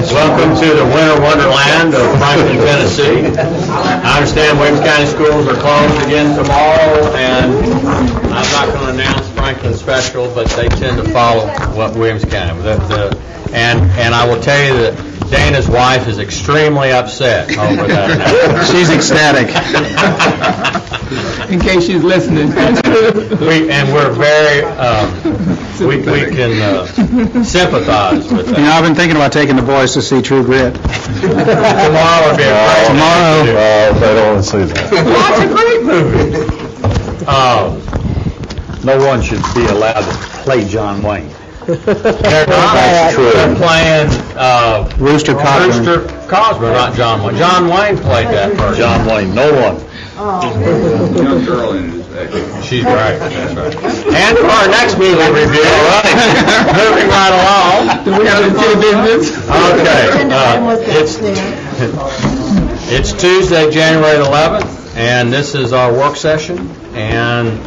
Welcome to the winter wonderland of Franklin, Tennessee. I understand Williams County schools are closed again tomorrow, and I'm not going to announce Franklin's special, but they tend to follow what Williams County. And I will tell you that Dana's wife is extremely upset over that. She's ecstatic. In case she's listening. We're very, we can sympathize with that. You know, I've been thinking about taking the boys to see True Grit. Tomorrow would be a great Tomorrow. They don't want to see that. Watch a great movie. No one should be allowed to play John Wayne. They're not. That's true. They're playing Rooster Cogburn. Rooster Cogburn, not John Wayne. John Wayne played that person. John Wayne, no one. Young girl in his She's right. That's right. And for our next movie review, moving right along. Do we have any business? Okay. It's Tuesday, January 11th, and this is our work session. And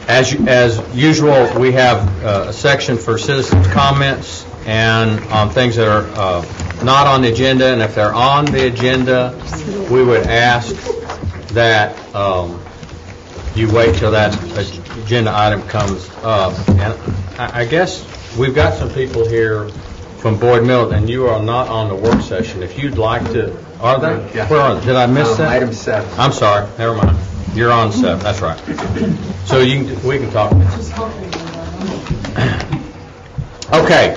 as usual, we have a section for citizens' comments and on things that are not on the agenda. And if they're on the agenda, we would ask that you wait till that agenda item comes up. And I guess we've got some people here from Boyd Mill, and you are not on the work session. If you'd like to, are they? Yeah. Where are they? Did I miss that? Item 7. I'm sorry. Never mind. You're on 7. That's right. So we can talk. Okay.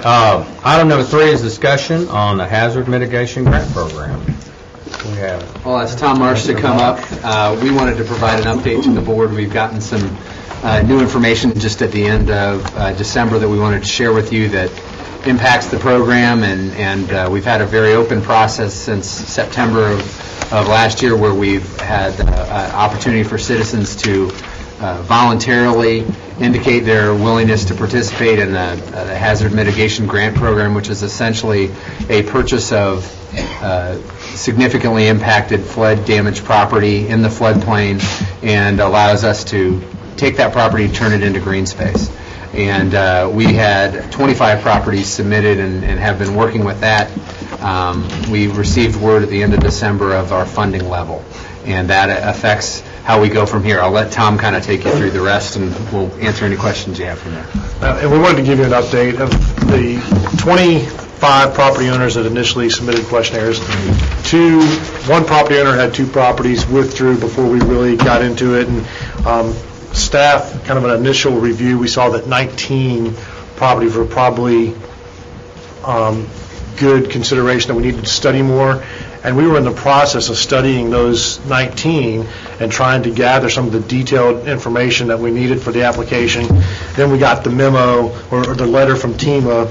Item number 3 is discussion on the hazard mitigation grant program. We have. Well, it's Tom Marsh to come up. We wanted to provide an update to the board. We've gotten some new information just at the end of December that we wanted to share with you that impacts the program, and we've had a very open process since September of last year, where we've had opportunity for citizens to voluntarily indicate their willingness to participate in the hazard mitigation grant program, which is essentially a purchase of significantly impacted flood-damaged property in the floodplain, and allows us to take that property and turn it into green space. And we had 25 properties submitted and have been working with that. We received word at the end of December of our funding level, and that affects how we go from here. I'll let Tom kind of take you through the rest, and we'll answer any questions you have from there. And we wanted to give you an update of the 25 property owners that initially submitted questionnaires. One property owner had 2 properties, withdrew before we really got into it, and staff, kind of an initial review, we saw that 19 properties were probably good consideration that we needed to study more. And we were in the process of studying those 19 and trying to gather some of the detailed information that we needed for the application. Then we got the memo or the letter from TEMA,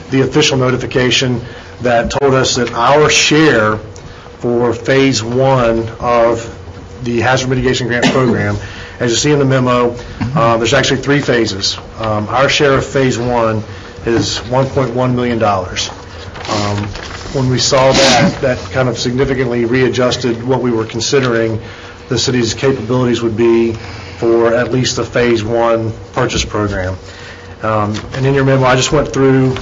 the official notification that told us that our share for phase 1 of the hazard mitigation grant program, as you see in the memo, there's actually 3 phases. Our share of phase 1 is $1.1 million. When we saw that kind of significantly readjusted what we were considering the city's capabilities would be for at least the phase 1 purchase program. And in your memo, I just went through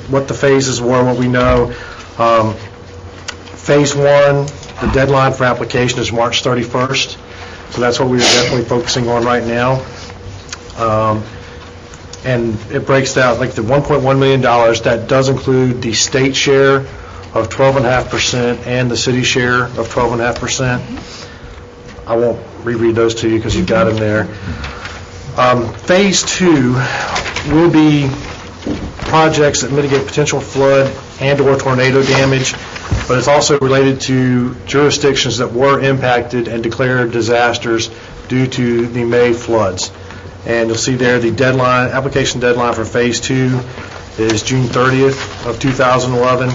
what the phases were, what we know. Phase 1, the deadline for application is March 31st. So that's what we are definitely focusing on right now. And it breaks down, like the $1.1 million, that does include the state share of 12.5% and the city share of 12.5%. I won't reread those to you because you've got them there. Phase 2 will be projects that mitigate potential flood and or tornado damage, but it's also related to jurisdictions that were impacted and declared disasters due to the May floods. And you'll see there the deadline, application deadline for phase 2 is June 30th of 2011.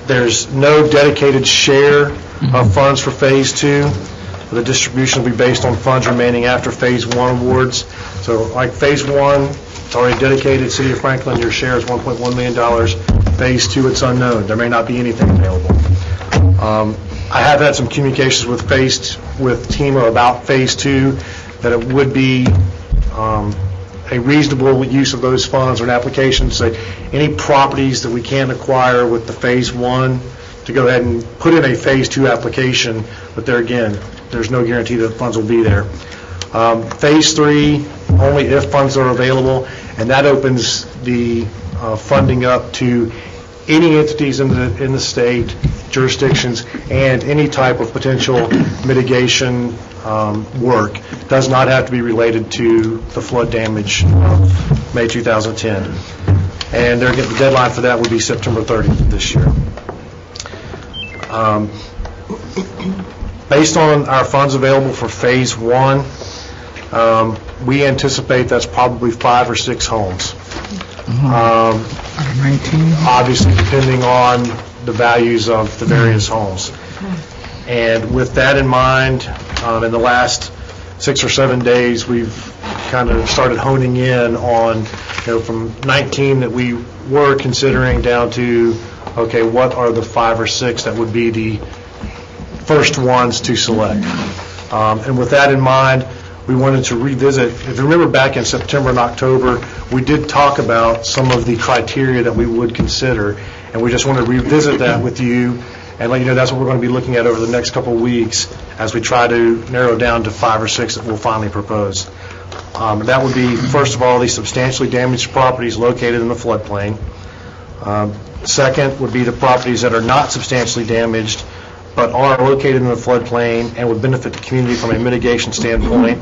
There's no dedicated share of funds for phase 2. The distribution will be based on funds remaining after phase 1 awards. So like phase 1, it's already dedicated. City of Franklin, your share is $1.1 million. Phase 2, it's unknown. There may not be anything available. I have had some communications with TEMA about phase 2, that it would be a reasonable use of those funds or an application, say any properties that we can acquire with the Phase 1 to go ahead and put in a Phase 2 application, but there again, there's no guarantee that funds will be there. Phase 3, only if funds are available, and that opens the funding up to any entities in the state, jurisdictions, and any type of potential mitigation work. Does not have to be related to the flood damage of May 2010. And the deadline for that would be September 30th of this year. Based on our funds available for Phase 1, we anticipate that's probably 5 or 6 homes. 19. Obviously, depending on the values of the various homes. And with that in mind, in the last 6 or 7 days, we've kind of started honing in on, from 19 that we were considering down to, okay, what are the 5 or 6 that would be the first ones to select? And with that in mind, we wanted to revisit. If you remember back in September and October, we did talk about some of the criteria that we would consider, and we just want to revisit that with you and let you know that's what we're going to be looking at over the next couple of weeks as we try to narrow down to 5 or 6 that we'll finally propose. That would be, first of all, these substantially damaged properties located in the floodplain. Second would be the properties that are not substantially damaged but are located in the floodplain and would benefit the community from a mitigation standpoint.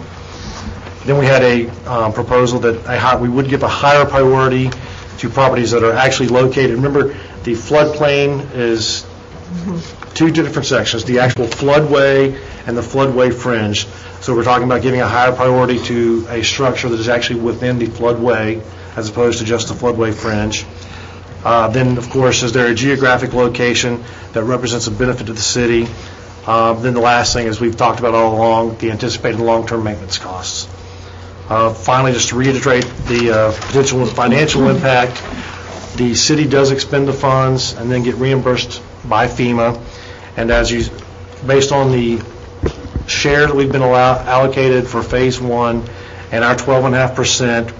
Then we had a proposal that we would give a higher priority to properties that are actually located. Remember, the floodplain is 2 different sections, the actual floodway and the floodway fringe. So we're talking about giving a higher priority to a structure that is actually within the floodway as opposed to just the floodway fringe. Then, of course, is there a geographic location that represents a benefit to the city? Then the last thing is we've talked about all along, the anticipated long-term maintenance costs. Finally, just to reiterate the potential financial impact, the city does expend the funds and then get reimbursed by FEMA. And based on the share that we've been allocated for Phase 1 and our 12.5%,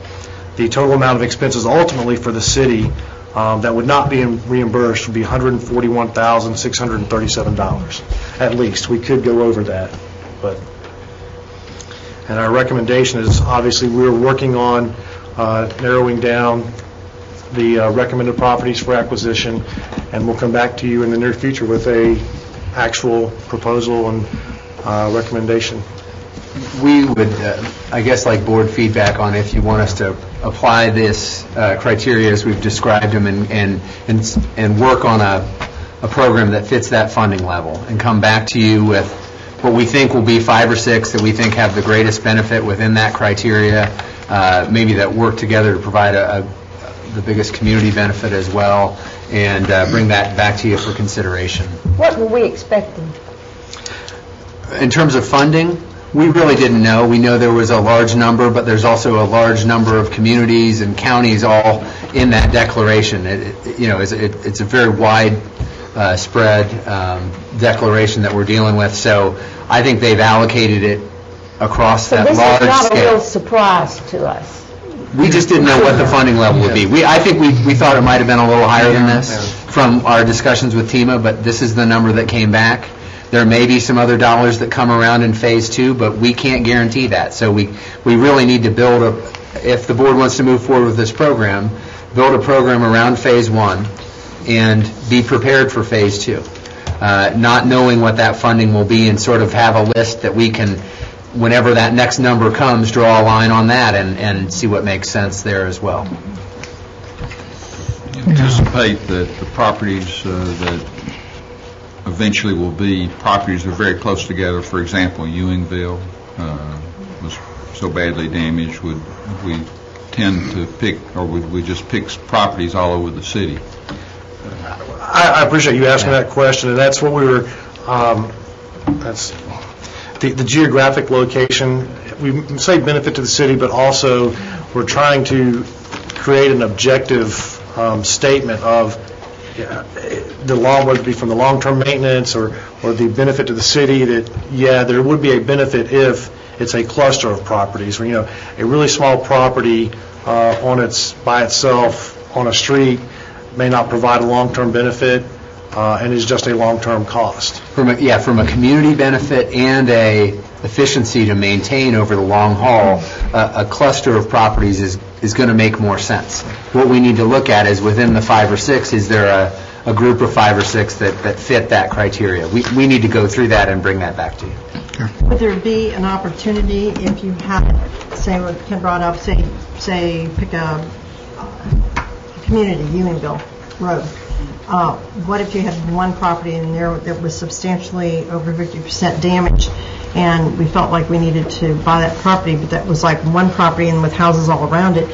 the total amount of expenses ultimately for the city that would not be reimbursed would be $141,637 at least. We could go over that, and our recommendation is obviously we're working on narrowing down the recommended properties for acquisition, and we'll come back to you in the near future with a actual proposal and recommendation. We would, I guess, like board feedback on if you want us to apply this criteria as we've described them and work on a program that fits that funding level and come back to you with what we think will be 5 or 6 that we think have the greatest benefit within that criteria, maybe that work together to provide the biggest community benefit as well, and bring that back to you for consideration. What were we expecting? In terms of funding, we really didn't know. We know there was a large number, but there's also a large number of communities and counties all in that declaration. It's a very wide spread declaration that we're dealing with. So I think they've allocated it across that large scale. This is not a real surprise to us. We just didn't know what the funding level would be. I think we thought it might have been a little higher than this from our discussions with TEMA, but this is the number that came back. There may be some other dollars that come around in Phase 2, but we can't guarantee that. So we really need to if the board wants to move forward with this program, build a program around Phase 1 and be prepared for Phase 2. Not knowing what that funding will be and sort of have a list that we can, whenever that next number comes, draw a line on that and see what makes sense there as well. Anticipate that the properties that eventually will be properties that are very close together. For example, Ewingville was so badly damaged. Would we tend to pick, or would we just pick properties all over the city? I appreciate you asking that question, and that's what we were. That's the geographic location. We say benefit to the city, but also we're trying to create an objective statement of the law, whether it be from the long-term maintenance or the benefit to the city, that there would be a benefit if It's a cluster of properties, where, a really small property by itself on a street may not provide a long-term benefit and is just a long-term cost. From a community benefit and a efficiency to maintain over the long haul, a cluster of properties is going to make more sense. What we need to look at is within the 5 or 6, is there a group of 5 or 6 that fit that criteria? We need to go through that and bring that back to you. Would there be an opportunity if you had, say, what Ken brought up, say pick a community, Unionville Road. What if you had one property in there that was substantially over 50% damaged, and we felt like we needed to buy that property, but that was like one property and with houses all around it?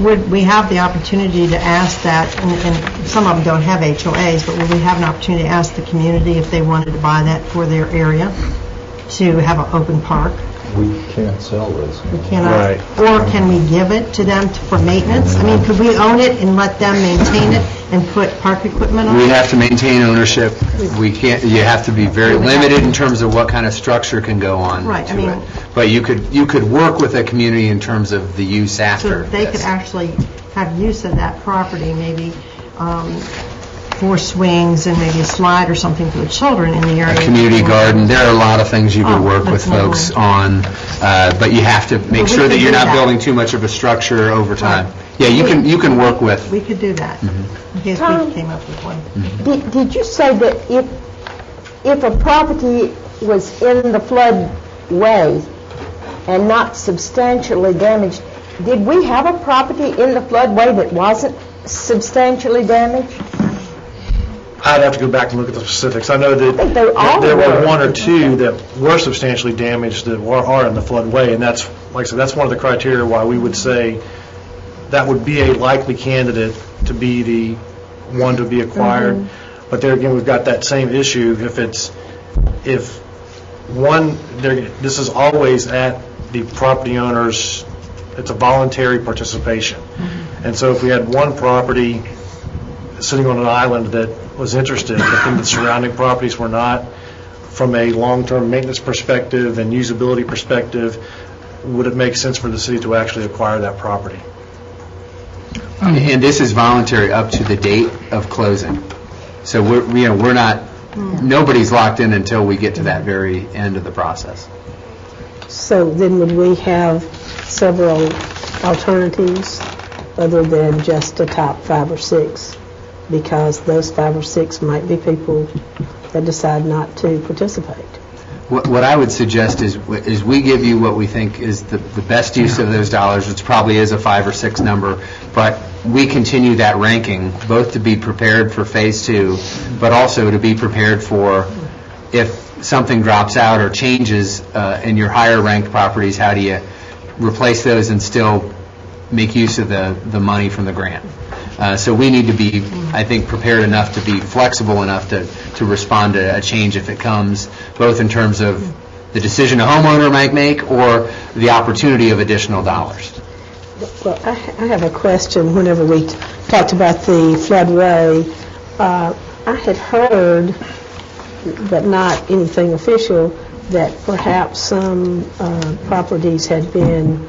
Would we have the opportunity to ask that, and some of them don't have HOAs, but would we have an opportunity to ask the community if they wanted to buy that for their area, to have an open park? We can't sell this. We cannot. Right. Or can we give it to them for maintenance? I mean, could we own it and let them maintain it and put park equipment on it? We have to maintain ownership. We can't. You have to be very limited in terms of what kind of structure can go on Right, I to mean- it. But you could work with a community in terms of the use after. So they could this. actually have use of that property, maybe for swings and maybe a slide or something for the children in the area. A community garden. There are a lot of things you could work with that's another folks one. on, but you have to make But we sure that could you're do not that. building too much of a structure over time. Right. Yeah, you can work with. We could do that, in case we came up with one. Did you say that if a property was in the floodway and not substantially damaged, did we have a property in the floodway that wasn't substantially damaged? I'd have to go back and look at the specifics. I know I think they all that there were. were 1 or 2 that were substantially damaged that are in the floodway, and that's, like I said, that's one of the criteria why we would say that would be a likely candidate to be the one to be acquired. But there again, we've got that same issue. This is always at the property owner's, it's a voluntary participation. And so if we had one property sitting on an island that was interested, but then the surrounding properties were not, from a long-term maintenance perspective and usability perspective, would it make sense for the city to actually acquire that property? And this is voluntary up to the date of closing. So we're not, nobody's locked in until we get to that very end of the process. So then would we have several alternatives other than just the top 5 or 6? Because those 5 or 6 might be people that decide not to participate. What I would suggest is we give you what we think is the best use of those dollars, which probably is a 5 or 6 number, but we continue that ranking, both to be prepared for Phase 2, but also to be prepared for if something drops out or changes in your higher-ranked properties, how do you replace those and still make use of the money from the grant? So we need to be, I think, prepared enough to be flexible enough to respond to a change if it comes, both in terms of the decision a homeowner might make or the opportunity of additional dollars. Well, I have a question. Whenever we talked about the floodway, I had heard, but not anything official, that perhaps some properties had been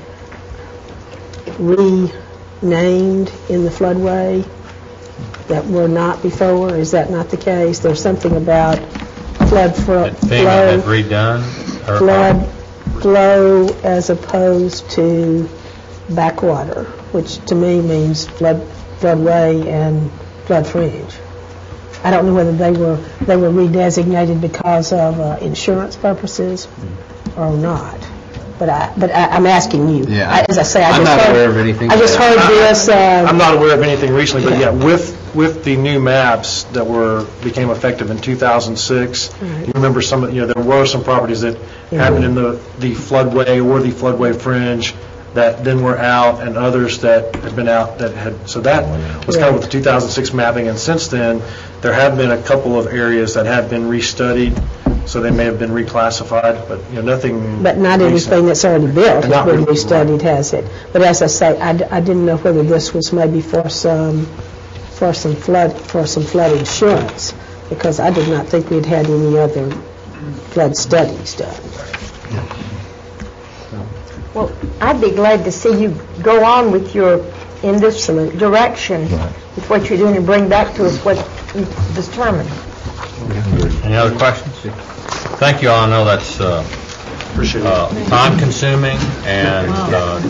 renamed in the floodway that were not before. Is that not the case? There's something about flood That FEMA had redone? flow as opposed to backwater, which to me means floodway and flood fringe. I don't know whether they were redesignated because of insurance purposes or not. But I'm asking you. Yeah. As I say, I'm not aware of anything. I just heard this. I'm not aware of anything recently, but yeah, with the new maps that became effective in 2006, you remember there were some properties that had been in the floodway or the floodway fringe that then were out, and others that had been out that had, so that was kind of with the 2006 mapping, and since then, there have been a couple of areas that have been restudied, so they may have been reclassified, but nothing. But not recent. anything that's already built has Not been really. restudied, has it? But as I say, I didn't know whether this was maybe for some flood insurance, because I did not think we'd had any other flood studies done. Well, I'd be glad to see you go on with in this direction with what you're doing and bring back to us what you've determined. Any other questions? Thank you all. I know that's time-consuming and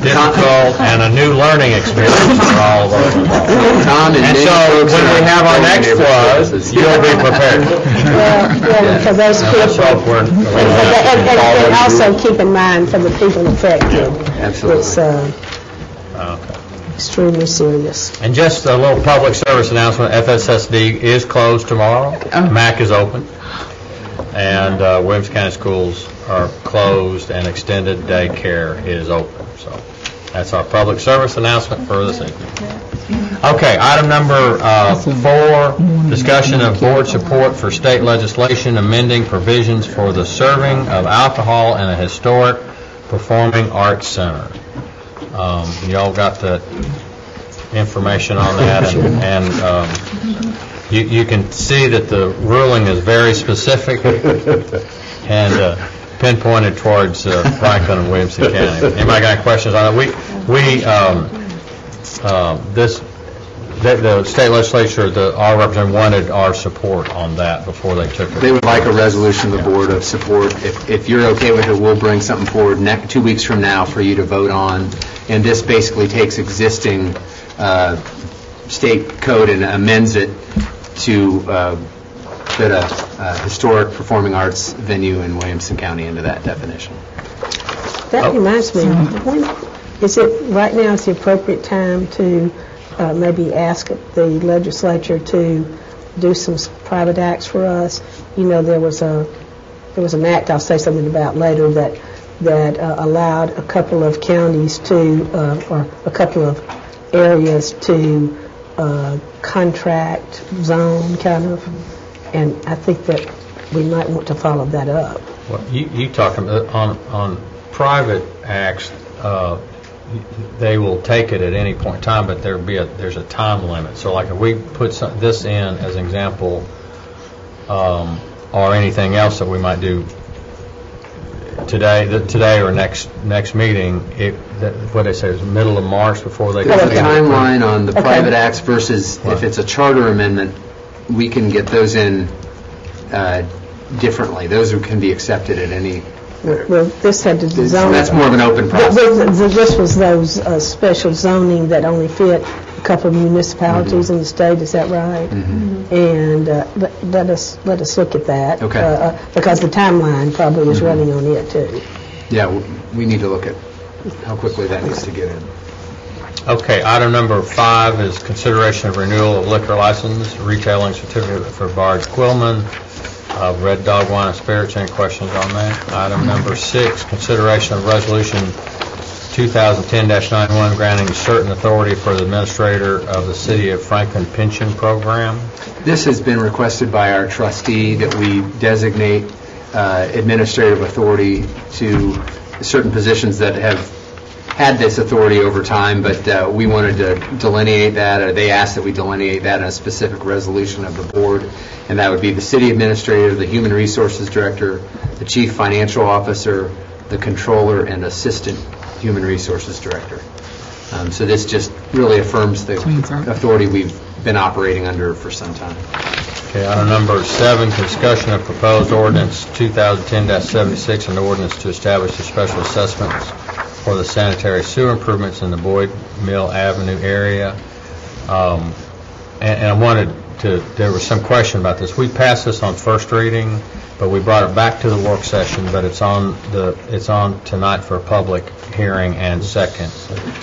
difficult and a new learning experience for all of us involved. And so when we have our next flood, you'll be prepared. Well, for those Let's people, hope we're- and also keep in mind for the people affected. Absolutely. It's Okay. extremely serious. And just a little public service announcement, FSSD is closed tomorrow. MAC is open. And Williams County Schools are closed and extended daycare is open. So that's our public service announcement for this evening. Okay, item number 4, discussion of board support for state legislation amending provisions for the serving of alcohol in a historic performing arts center. Y'all got the information on that, and you can see that the ruling is very specific and pinpointed towards Franklin and Williamson County. Anybody got any questions on it? The state legislature, our representative wanted our support on that before they took it. They would like a resolution of the board of support. If you're okay with it, we'll bring something forward 2 weeks from now for you to vote on. And this basically takes existing state code and amends it to fit a historic performing arts venue in Williamson County into that definition. That reminds me, is it right now is the appropriate time to maybe ask the legislature to do some private acts for us? You know, there was an act I'll say something about later that allowed a couple of counties to or a couple of areas to contract zone kind of, and I think that we might want to follow that up. Well, you talking on private acts, they will take it at any point in time, but there's a time limit. So like if we put this in as an example, or anything else that we might do today or next meeting, what they say is middle of March before they. There's a timeline on the private acts versus if it's a charter amendment, we can get those in differently. Those can be accepted at any. Well, this had to zone. That's more of an open process. This was those special zoning that only fit a couple of municipalities in the state. Is that right? Mm-hmm. And let us look at that. Okay. Because the timeline probably is running on it too. Yeah, we need to look at how quickly that needs to get in. Okay, item number 5 is consideration of renewal of liquor license, retailing certificate for Barge Quillman, Red Dog Wine and Spirits. Any questions on that? Item number 6, consideration of resolution 2010-91 granting certain authority for the administrator of the City of Franklin Pension Program. This has been requested by our trustee that we designate administrative authority to certain positions that have had this authority over time, but we wanted to delineate that, or they asked that we delineate that in a specific resolution of the board, and that would be the city administrator, the human resources director, the chief financial officer, the controller, and assistant human resources director. So this just really affirms the authority we've been operating under for some time. Okay, item number 7, discussion of proposed ordinance 2010-76, an ordinance to establish a special assessments for the sanitary sewer improvements in the Boyd Mill Avenue area. And I wanted to, there was some question about this. We passed this on first reading, but we brought it back to the work session, but it's on tonight for a public hearing and second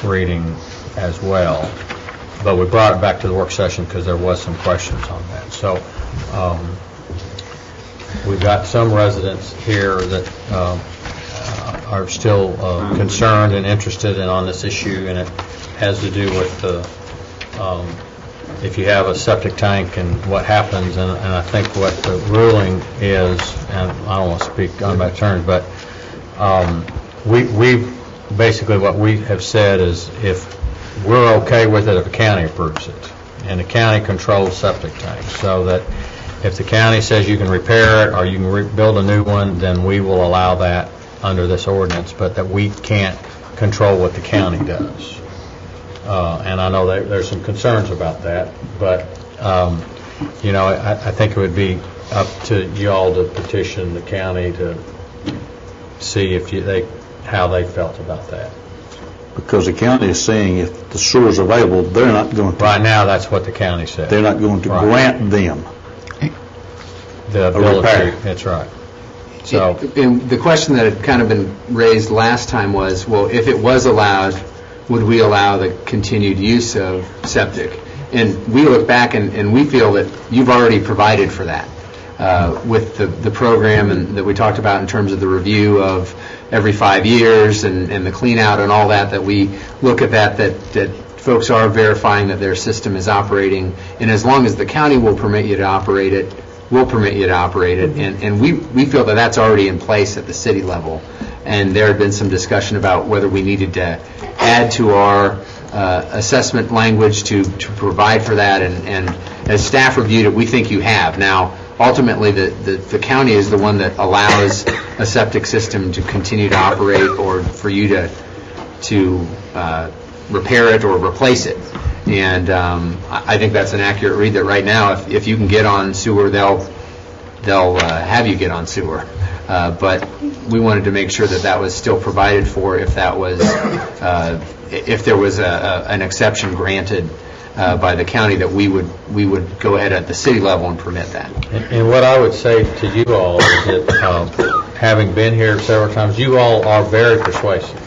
reading as well. But we brought it back to the work session because there was some questions on that. So we've got some residents here that are still concerned and interested on this issue, and it has to do with if you have a septic tank and what happens, and I think what the ruling is, and I don't want to speak on my terms, but we've basically what we have said is if we're okay with it if the county approves it, and the county controls septic tanks, so that if the county says you can repair it or you can build a new one, then we will allow that under this ordinance, but that we can't control what the county does. And I know there's some concerns about that, but, I think it would be up to y'all to petition the county to see if how they felt about that. Because the county is saying if the sewer is available, they're not going to. Right now, that's what the county said. They're not going to Right. grant them The a ability, repair. that's right. So, And the question that had kind of been raised last time was, well, if it was allowed, would we allow the continued use of septic? And we look back and we feel that you've already provided for that with the program and that we talked about in terms of the review of every 5 years and the clean out and all that we look at that folks are verifying that their system is operating. And as long as the county will permit you to operate it, we'll permit you to operate it. And we feel that that's already in place at the city level. And there had been some discussion about whether we needed to add to our assessment language to provide for that. And as staff reviewed it, we think you have. Now, ultimately, the county is the one that allows a septic system to continue to operate or for you to repair it or replace it. And I think that's an accurate read that right now, if you can get on sewer, they'll have you get on sewer. But we wanted to make sure that was still provided for if that was if there was an exception granted by the county, that we would go ahead at the city level and permit that. and what I would say to you all is that having been here several times, you all are very persuasive.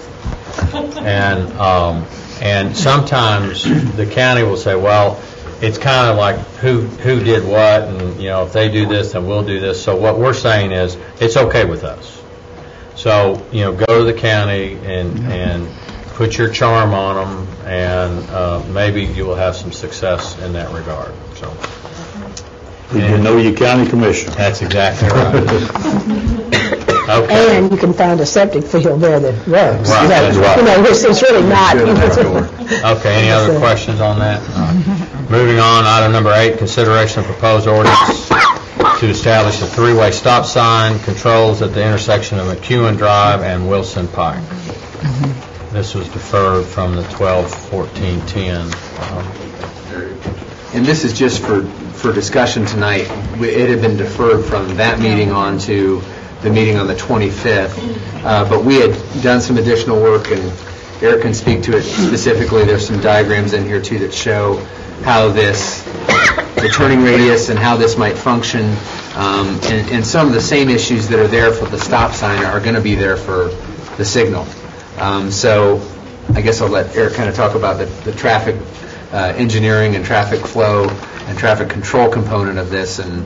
And sometimes the county will say, well, it's kind of like who did what, and if they do this, then we'll do this. So what we're saying is it's okay with us. So go to the county and put your charm on them, and maybe you will have some success in that regard. So You know your county commissioner. that's exactly right. Okay. And you can find a septic field there that works. Right, that's right. It's really not. Okay, any other questions on that? Moving on, item number 8, consideration of proposed ordinance to establish a 3-way stop sign controls at the intersection of McEwen Drive and Wilson Pike. This was deferred from the 12/14/10. And this is just for discussion tonight. It had been deferred from that meeting on to the meeting on the 25th. But we had done some additional work, and Eric can speak to it specifically. There's some diagrams in here, too, that show how the turning radius and how this might function. And some of the same issues that are there for the stop sign are going to be there for the signal. So I guess I'll let Eric kind of talk about the traffic engineering and traffic flow and traffic control component of this, and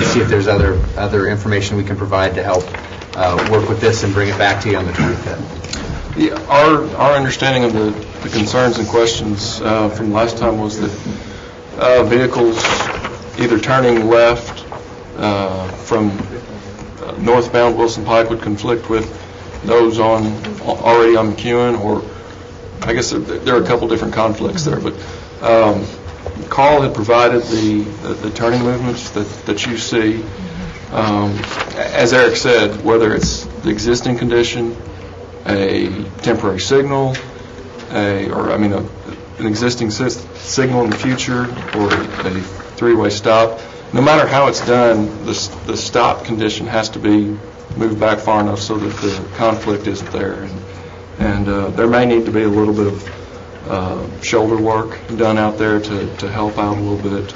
see if there's other information we can provide to help work with this and bring it back to you on the 25th. Yeah, our understanding of the concerns and questions from last time was that vehicles either turning left from northbound Wilson Pike would conflict with those already on McEwen, or I guess there are a couple different conflicts there, but Carl had provided the turning movements that you see. As Eric said, whether it's the existing condition, a temporary signal, an existing signal in the future, or a 3-way stop, no matter how it's done, the stop condition has to be moved back far enough so that the conflict isn't there. And there may need to be a little bit of shoulder work done out there to help out a little bit.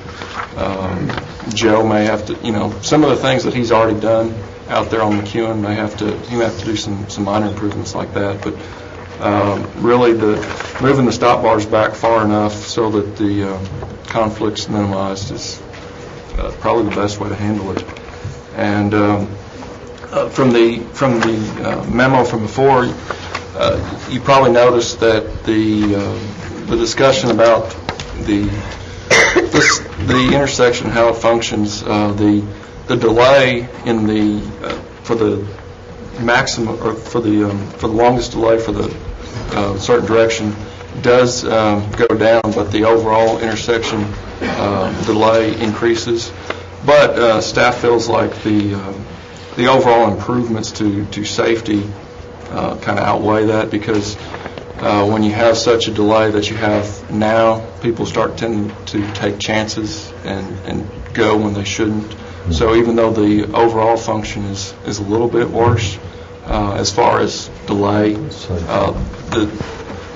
Joe may have to, some of the things that he's already done out there on McEwen he may have to do some minor improvements like that. But really, moving the stop bars back far enough so that the conflict's minimized is probably the best way to handle it. And from the memo from before, you probably noticed that the discussion about the intersection, how it functions, the delay in for the maximum, or for the longest delay for the certain direction does go down, but the overall intersection delay increases. But staff feels like the overall improvements to safety kind of outweigh that, because when you have such a delay that you have now, people start tending to take chances and go when they shouldn't. So even though the overall function is a little bit worse, as far as delay, the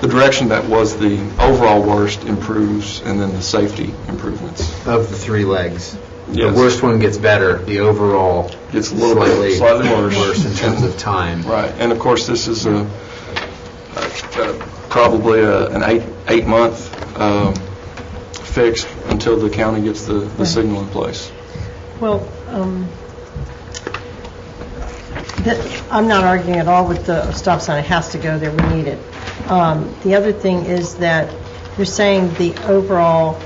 direction that was the overall worst improves, and then the safety improvements. Of the three legs. Yes. The worst one gets better, the overall Gets a little bit slightly worse in terms of time. Right, and of course this is probably an 8-month fix until the county gets the signal in place. Well, I'm not arguing at all with the stop sign. It has to go there. We need it. The other thing is that you're saying the overall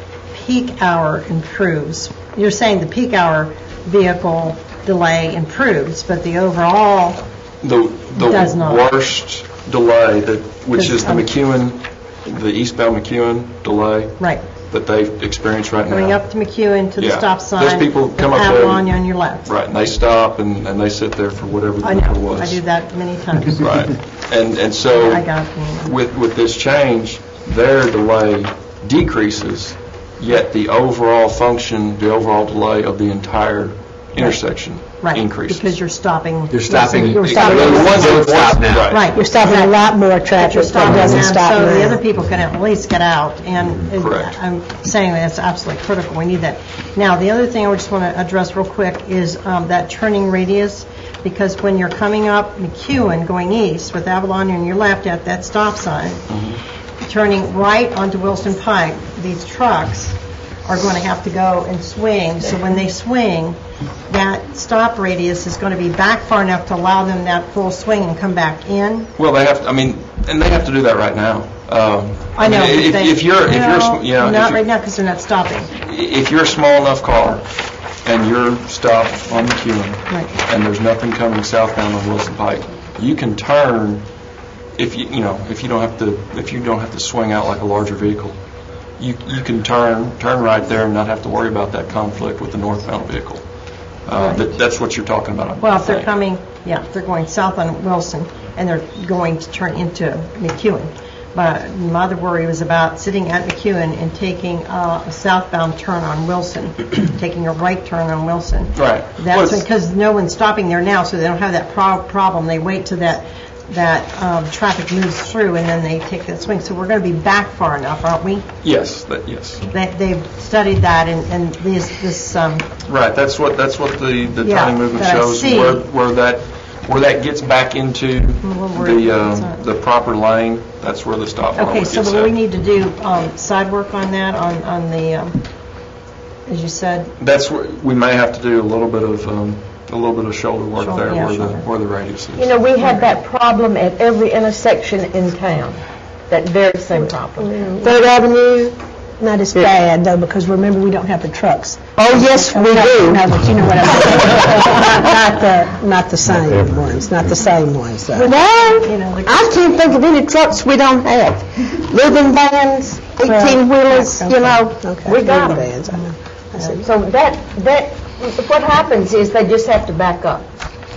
peak hour improves. You're saying the peak hour vehicle delay improves, but the overall does not. The worst delay, which is the eastbound McEwen delay Right. that they've experienced right now. Going up to McEwen to the Yeah. stop sign. Those people come up there. Avalon on your left. Right, and they stop and they sit there for whatever the I vehicle know. was. I do that many times. Right, and so I got it. with this change, their delay decreases, yet the overall function, the overall delay of the entire intersection Right. increases. Because you're stopping. You're stopping. You're The stopping. ones that Stop now. Right. Right. You're stopping a lot more But traffic you're that stopping doesn't them, stop so the now. other people can at least get out, and Correct. I'm saying that's absolutely critical. We need that. Now, the other thing I just want to address real quick is that turning radius, because when you're coming up McEwen going east with Avalon on your left at that stop sign, turning right onto Wilson Pike, these trucks are going to have to go and swing. So when they swing, that stop radius is going to be back far enough to allow them that full swing and come back in. Well, they have. And they have to do that right now. I know. If you're not right now because they're not stopping. If you're a small enough car and you're stopped on McEwen Right. and there's nothing coming southbound on Wilson Pike, you can turn if you don't have to swing out like a larger vehicle. You can turn right there and not have to worry about that conflict with the northbound vehicle. That's what you're talking about. Well, if they're coming, if they're going south on Wilson and they're going to turn into McEwen. But my other worry was about sitting at McEwen and taking a southbound turn on Wilson, taking a right turn on Wilson. Right. That's because no one's stopping there now, so they don't have that problem. They wait till that traffic moves through and then they take that swing. So we're going to be back far enough, aren't we? Yes. Yes. They've studied that, and this. Right. That's what the turning movement that I shows. see. Where that gets back into the proper lane. That's where the stop bar Okay, gets so set. we need to do side work on that on the as you said. That's what we may have to do a little bit of shoulder work there shoulder. where the radius is. You know, we have that problem at every intersection in town, that very same problem. Third Avenue. Not as bad, though, because remember, we don't have the trucks. Oh, yes, we do. No, but you know what I'm saying. Not the same ones, not the same ones, though. No, I can't think of any trucks we don't have. Living vans, 18-wheelers, Okay. you know, Okay. we got them. Vans, I know. I see. So that what happens is they just have to back up.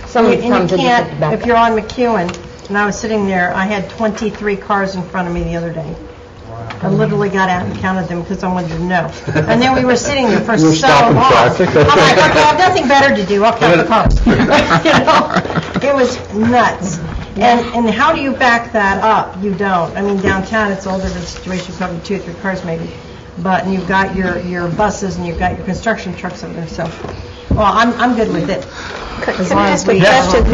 Some And you times they just have to can't, back if up. you're on McEwen, and I was sitting there, I had 23 cars in front of me the other day. I literally got out and counted them because I wanted to know. And then we were sitting there for so long. I'm like, okay, I have nothing better to do. I'll count the cars. It was nuts. And how do you back that up? You don't. I mean, downtown it's a whole different situation. Probably 2 or 3 cars maybe. But you've got your buses and you've got your construction trucks over there. So, well, I'm good with it. As Can long I as ask a we question?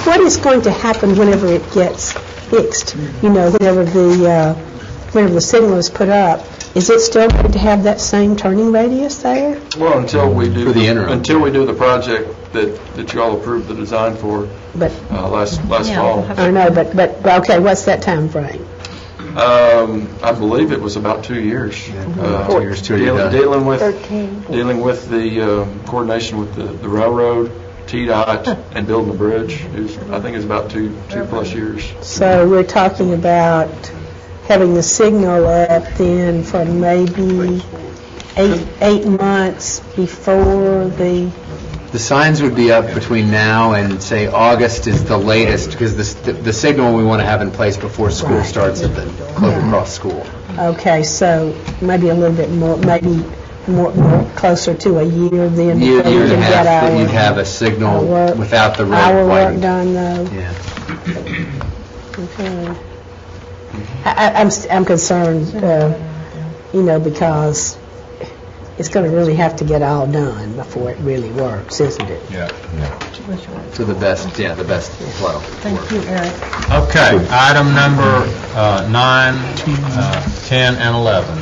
What is going to happen whenever it gets fixed? You know, whenever the signal is put up, is it still going to have that same turning radius there? Well, until we do For the interim. until we do the project that you all approved the design for But last Yeah, fall. I don't know, but okay, what's that time frame? I believe it was about 2 years. 2 years, 2 years. Dealing with 13. the coordination with the railroad, TDOT, and building the bridge. I think it's about 2 plus years. So we're talking about having the signal up then for maybe eight months before the The signs would be up between now and, say, August is the latest, because the signal we want to have in place before school starts at the Clover Cross School. Okay, so maybe a little bit more, maybe more closer to a year then. Year before we and a can half get that our- you'd have a signal work- without the road Our work widening. done, though. Yeah. Okay. I'm concerned, because it's going to really have to get all done before it really works, isn't it? Yeah. So the best flow. Thank you, Eric. Okay, item number 9, 10, and 11.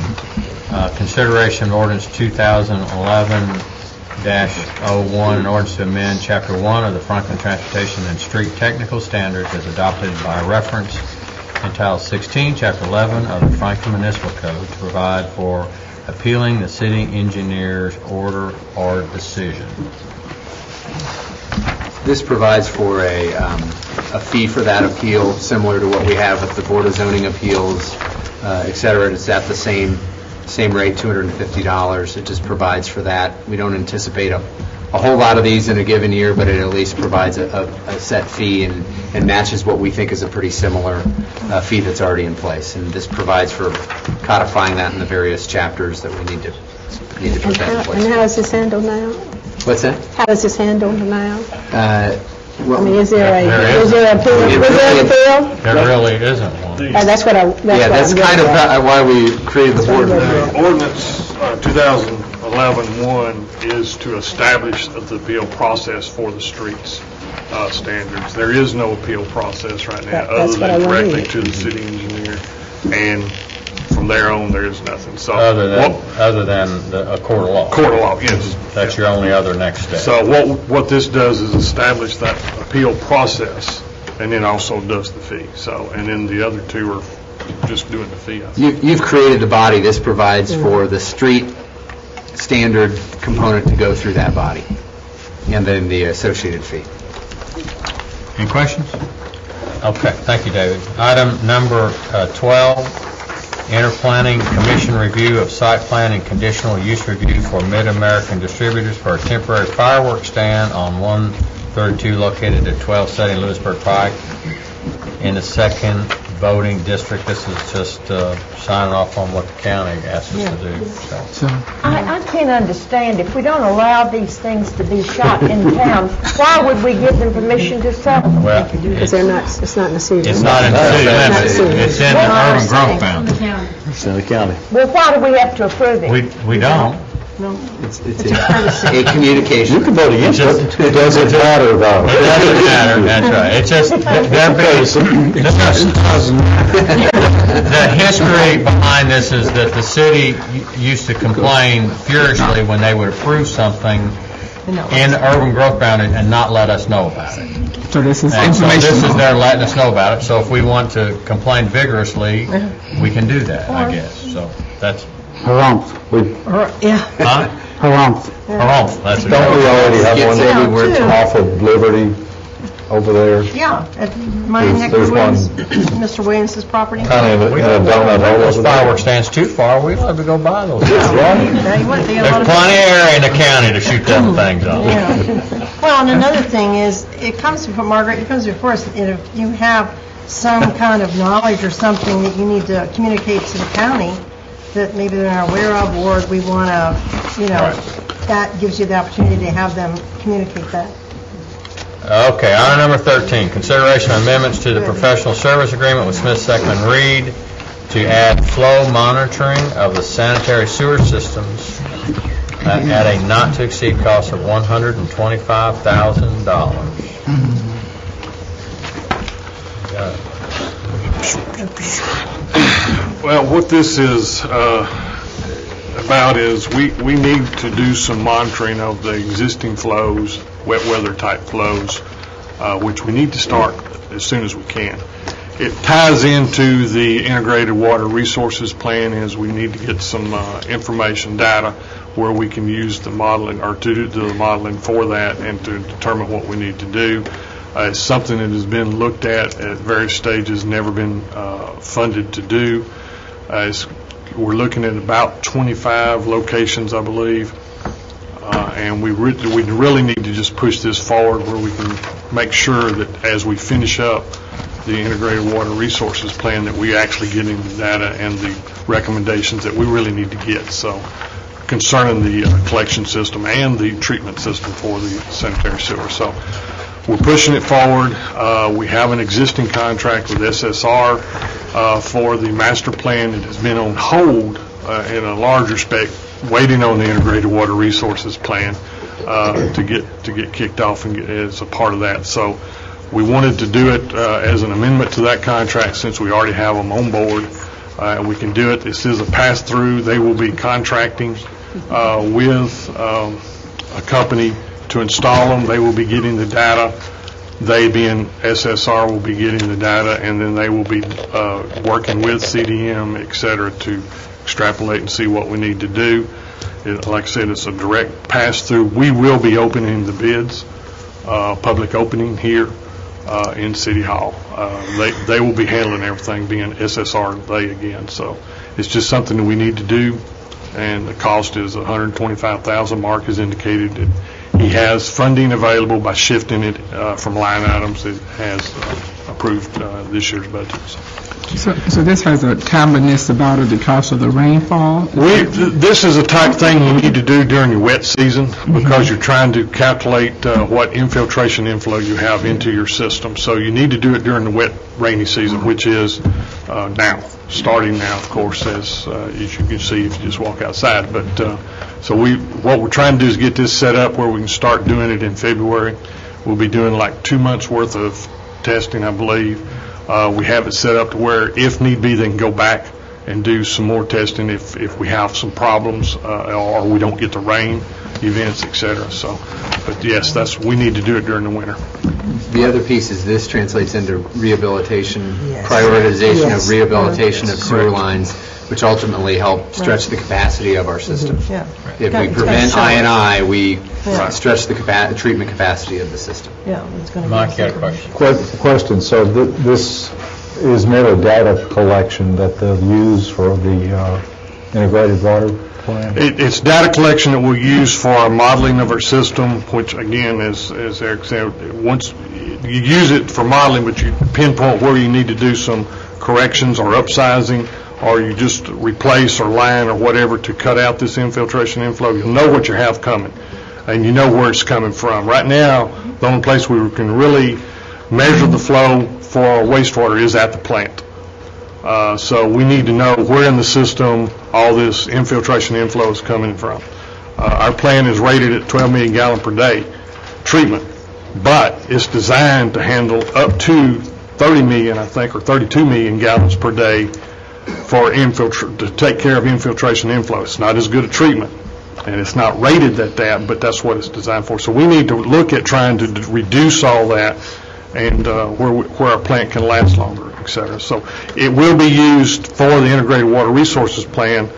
Consideration of ordinance 2011-01, an ordinance to amend Chapter 1 of the Franklin Transportation and Street Technical Standards as adopted by reference in Title 16, Chapter 11 of the Franklin Municipal Code to provide for appealing the city engineer's order or decision. This provides for a fee for that appeal, similar to what we have with the Board of Zoning Appeals, et cetera. It's at the same rate, $250. It just provides for that. We don't anticipate a whole lot of these in a given year, but it at least provides a set fee and matches what we think is a pretty similar fee that's already in place. And this provides for codifying that in the various chapters that we need to put that in place. And how is this handled now? What's that? How is this handled now? Well, I mean, is there There an appeal? It Is there an appeal? There really isn't one. That's what I'm that's kind of why we created the board. Ordinance 2011-1 is to establish the appeal process for the streets standards. There is no appeal process right now, That's other what I than wanted. directly to the city engineer, and from there on, there is nothing. So, Other than a court of law. court of law, yes. That's your only other next step. So what this does is establish that appeal process, and then also does the fee. So, and then the other two are just doing the fee. I think. You've created the body. This provides for the street standard component to go through that body, and then the associated fee. Any questions? Okay, thank you, David. Item number 12, Interplanning Commission review of site plan and conditional use review for Mid-American Distributors for a temporary fireworks stand on 132 located at 1270 Lewisburg Pike in the second voting district. This is just signing off on what the county asked us to do. So. I can't understand, if we don't allow these things to be shot in town, why would we give them permission to sell them? Well, Because it's not in the city. it's not in the city limits. It's in the urban growth boundary. It's in the county. Well, why do we have to approve it? We don't. It's a communication. You can vote against it. It doesn't matter, though. It doesn't matter, that's right. It's just, the history behind this is that the city used to complain furiously when they would approve something in the urban growth boundary and not let us know about it. So this is And so this is their letting us know about it, so if we want to complain vigorously, we can do that, I guess. So that's, Harumph. Yeah. huh? Harumph. Harumph, that's it. Don't we already have one Yeah, Libby too. off of Liberty over there? Yeah, at my There's- neck there's of one- woods, Mr. Williams' property. Kind of We in a don't donut hole those over there. fireworks stands too far, we let them go by those. Yeah, you wouldn't be a lot There's of- plenty of area in the county to shoot them things on. Yeah. Well, and another thing is, it comes before, Margaret, it comes before us, if you have some kind of knowledge or something that you need to communicate to the county that maybe they're not aware of, or we want to, that gives you the opportunity to have them communicate that. Okay, item number 13, consideration of amendments to the professional service agreement with Smith Seckman Reed to add flow monitoring of the sanitary sewer systems at a not-to-exceed cost of $125,000. Well, what this is about is we need to do some monitoring of the existing flows, wet weather type flows, which we need to start as soon as we can. It ties into the integrated water resources plan, as we need to get some information data where we can use the modeling, or to do the modeling for that, and to determine what we need to do. It's something that has been looked at various stages, never been funded to do. We're looking at about 25 locations, I believe. and we really need to just push this forward where we can make sure that as we finish up the Integrated Water Resources Plan, that we actually get into the data and the recommendations that we really need to get. So concerning the collection system and the treatment system for the sanitary sewer. So we're pushing it forward. We have an existing contract with SSR for the master plan. It has been on hold in a large respect, waiting on the Integrated Water Resources Plan to get kicked off and get as a part of that. So we wanted to do it as an amendment to that contract since we already have them on board. We can do it. This is a pass-through. They will be contracting with a company to install them. They will be getting the data. They, being SSR, will be getting the data, and then they will be working with CDM, et cetera, to extrapolate and see what we need to do. Like I said, it's a direct pass-through. We will be opening the bids, public opening here in City Hall. They will be handling everything, being SSR, they again. So it's just something that we need to do, and the cost is $125,000. Mark has indicated that he has funding available by shifting it from line items that has approved this year's budget. So this has a timeliness about it because of the rainfall? This is a type thing you need to do during your wet season because you're trying to calculate what infiltration inflow you have into your system. So you need to do it during the wet, rainy season, which is now, starting now, of course, as you can see if you just walk outside. But so what we're trying to do is get this set up where we can start doing it in February. We'll be doing like 2 months worth of testing, I believe. We have it set up to where, if need be, they can go back and do some more testing if we have some problems or we don't get the rain events, et cetera. So, but yes, we need to do it during the winter. The other piece is this translates into rehabilitation, prioritization of rehabilitation of sewer lines, which ultimately help stretch the capacity of our system. If we prevent I&I, we stretch the treatment capacity of the system. Mike, you had a question? Question. So this is merely data collection that they'll use for the integrated water plan? It's data collection that we'll use for our modeling of our system, which again, as Eric said, once you use it for modeling, but you pinpoint where you need to do some corrections or upsizing, or you just replace or line or whatever to cut out this infiltration inflow, you'll know what you have coming, and you know where it's coming from. Right now, the only place we can really measure the flow for our wastewater is at the plant. So we need to know where in the system all this infiltration inflow is coming from. Our plant is rated at 12 million gallon per day treatment, but it's designed to handle up to 30 million, I think, or 32 million gallons per day for to take care of infiltration inflow. It's not as good a treatment, and it's not rated at that, but that's what it's designed for. So we need to look at trying to reduce all that and where our plant can last longer, et cetera. So it will be used for the Integrated Water Resources Plan,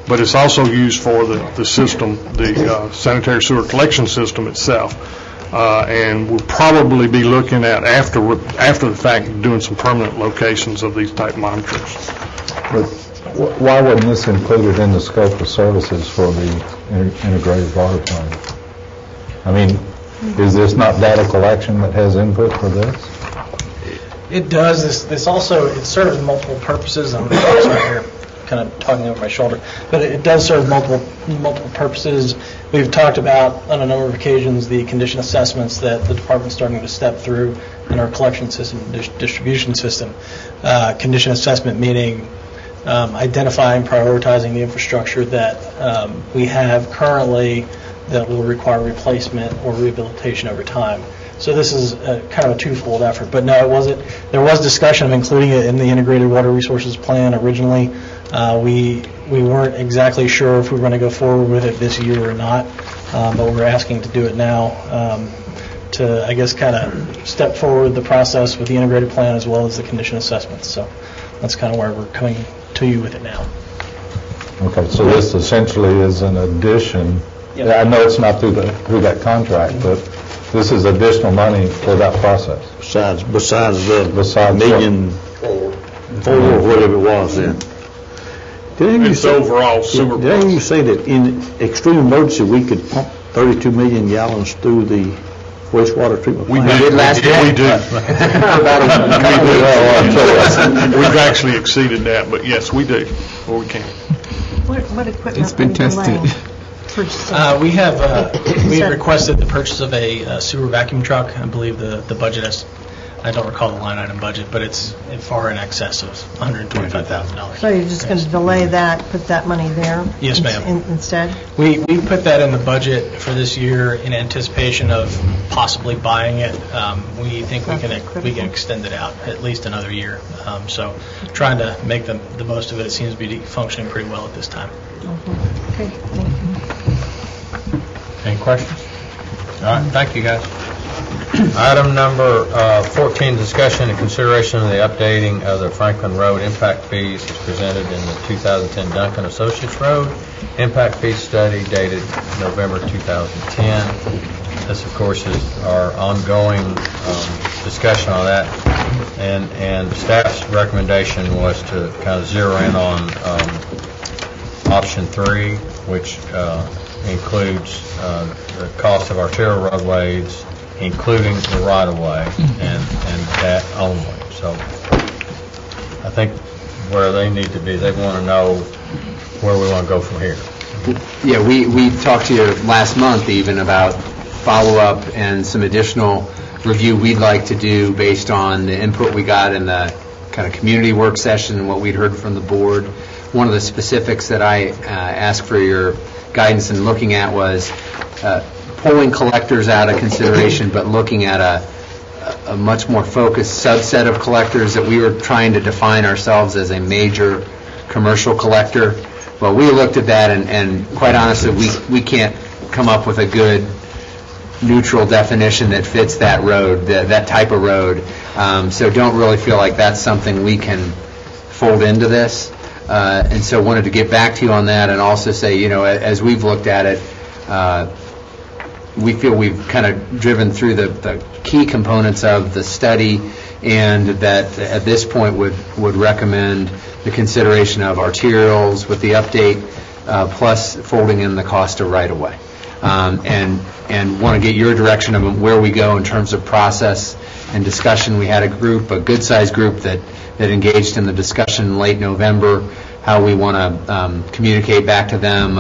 but it's also used for the system, the sanitary sewer collection system itself. And we'll probably be looking at, after the fact, doing some permanent locations of these type monitors. But why wasn't this included in the scope of services for the integrated water plan? I mean, is this not data collection that has input for this? It does. This also, it serves multiple purposes. I'm sorry here, kind of talking over my shoulder, but it does serve multiple purposes. We've talked about on a number of occasions the condition assessments that the department's starting to step through in our collection system, distribution system. Condition assessment meaning identifying, prioritizing the infrastructure that we have currently that will require replacement or rehabilitation over time. So this is kind of a twofold effort. But no, it wasn't. There was discussion of including it in the Integrated Water Resources Plan originally. We weren't exactly sure if we were going to go forward with it this year or not, but we're asking to do it now to, I guess, kind of step forward the process with the integrated plan as well as the condition assessments. So that's kind of where we're coming to you with it now. Okay, so this essentially is an addition. Yep. I know it's not through that contract, but this is additional money for that process. Besides the million four, whatever it was then. It's overall sewer. Didn't you say that in extreme emergency we could pump 32 million gallons through the wastewater treatment We plant? did last year. We do. We've actually exceeded that, but yes, we do, where we can. What equipment? It's been are you delaying? tested. We have, we requested the purchase of a sewer vacuum truck. I believe the budget is, I don't recall the line item budget, but it's far in excess of $125,000. So you're just going to delay that, put that money there? Yes, ma'am. Instead? We put that in the budget for this year in anticipation of possibly buying it. We think we can extend it out at least another year. So trying to make the most of it. It seems to be functioning pretty well at this time. Okay, thank you. Any questions? All right, thank you, guys. Item number 14, discussion and consideration of the updating of the Franklin Road impact fees is presented in the 2010 Duncan Associates Road impact fee study dated November 2010. This, of course, is our ongoing discussion on that, and staff's recommendation was to kind of zero in on option 3, which includes the cost of arterial roadways, including the right-of-way, and that only. So I think where they need to be, they want to know where we want to go from here. Yeah, we talked to you last month even about follow-up and some additional review we'd like to do based on the input we got in the kind of community work session and what we'd heard from the board. One of the specifics that I asked for your guidance in looking at was pulling collectors out of consideration, but looking at a much more focused subset of collectors that we were trying to define ourselves as a major commercial collector. Well, we looked at that, and quite honestly, we can't come up with a good neutral definition that fits that road, that type of road. So don't really feel like that's something we can fold into this. And so wanted to get back to you on that and also say, as we've looked at it, we feel we've kind of driven through the key components of the study, and that at this point would recommend the consideration of arterials with the update, plus folding in the cost of right-of-way. And want to get your direction of where we go in terms of process and discussion. We had a good-sized group that engaged in the discussion in late November, how we want to communicate back to them.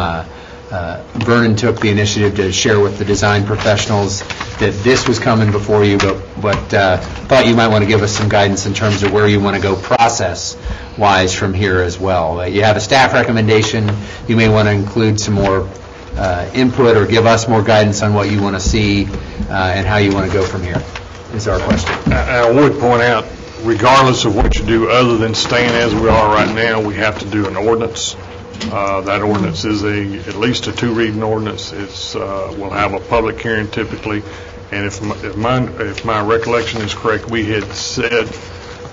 Vernon took the initiative to share with the design professionals that this was coming before you, but thought you might want to give us some guidance in terms of where you want to go process-wise from here as well. You have a staff recommendation. You may want to include some more input or give us more guidance on what you want to see and how you want to go from here, is our question. I would point out, regardless of what you do other than staying as we are right now, we have to do an ordinance. That ordinance is at least a 2-reading ordinance. We'll have a public hearing typically, and if my recollection is correct, we had said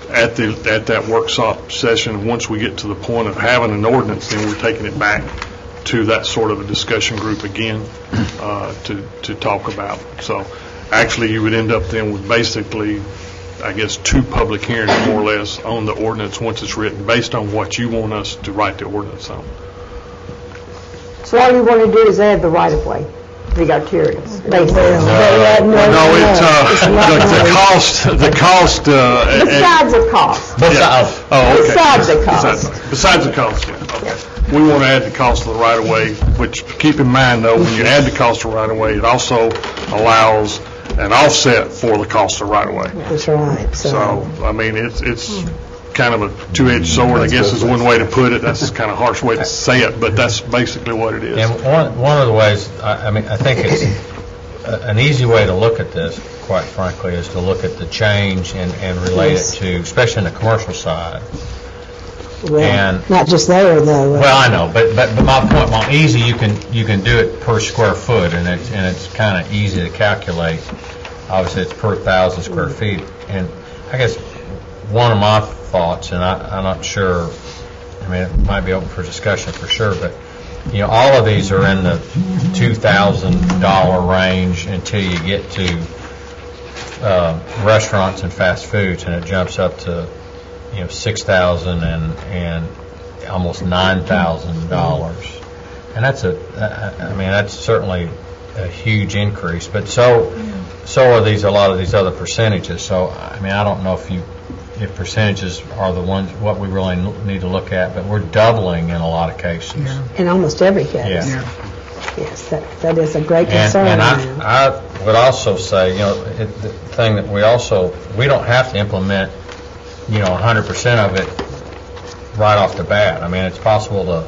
at that workshop session, once we get to the point of having an ordinance, then we're taking it back to that sort of a discussion group again to talk about. So actually you would end up then with basically, I guess, 2 public hearings more or less on the ordinance once it's written, based on what you want us to write the ordinance on. So all you want to do is add the right-of-way, the arterials, basically. No, the cost. Besides the cost. Besides the cost. Besides the cost, yeah. Okay. We want to add the cost of the right-of-way, which, keep in mind, though, when you add the cost of right-of-way, it also allows an offset for the cost of right-of-way. That's right. So, I mean, it's kind of a two-edged sword, I guess is one way to put it. That's kind of a harsh way to say it, but that's basically what it is. And one of the ways, I think it's an easy way to look at this, quite frankly, is to look at the change and relate it to, especially in the commercial side. Well, not just there, though. Well, I know, but my point, well, easy, you can do it per square foot, and it's kind of easy to calculate. Obviously, it's per 1,000 square feet, and I guess one of my thoughts, and I'm not sure, I mean, it might be open for discussion for sure, but all of these are in the $2,000 range until you get to restaurants and fast foods, and it jumps up to $6,000 and almost $9,000, and that's certainly a huge increase, but so are a lot of these other percentages. So, I mean, I don't know if percentages are the ones, what we really need to look at, but we're doubling in a lot of cases. In almost every case. Yeah. Yes, that is a great concern. And I would also say, the thing that we don't have to implement, 100% of it right off the bat. I mean, it's possible to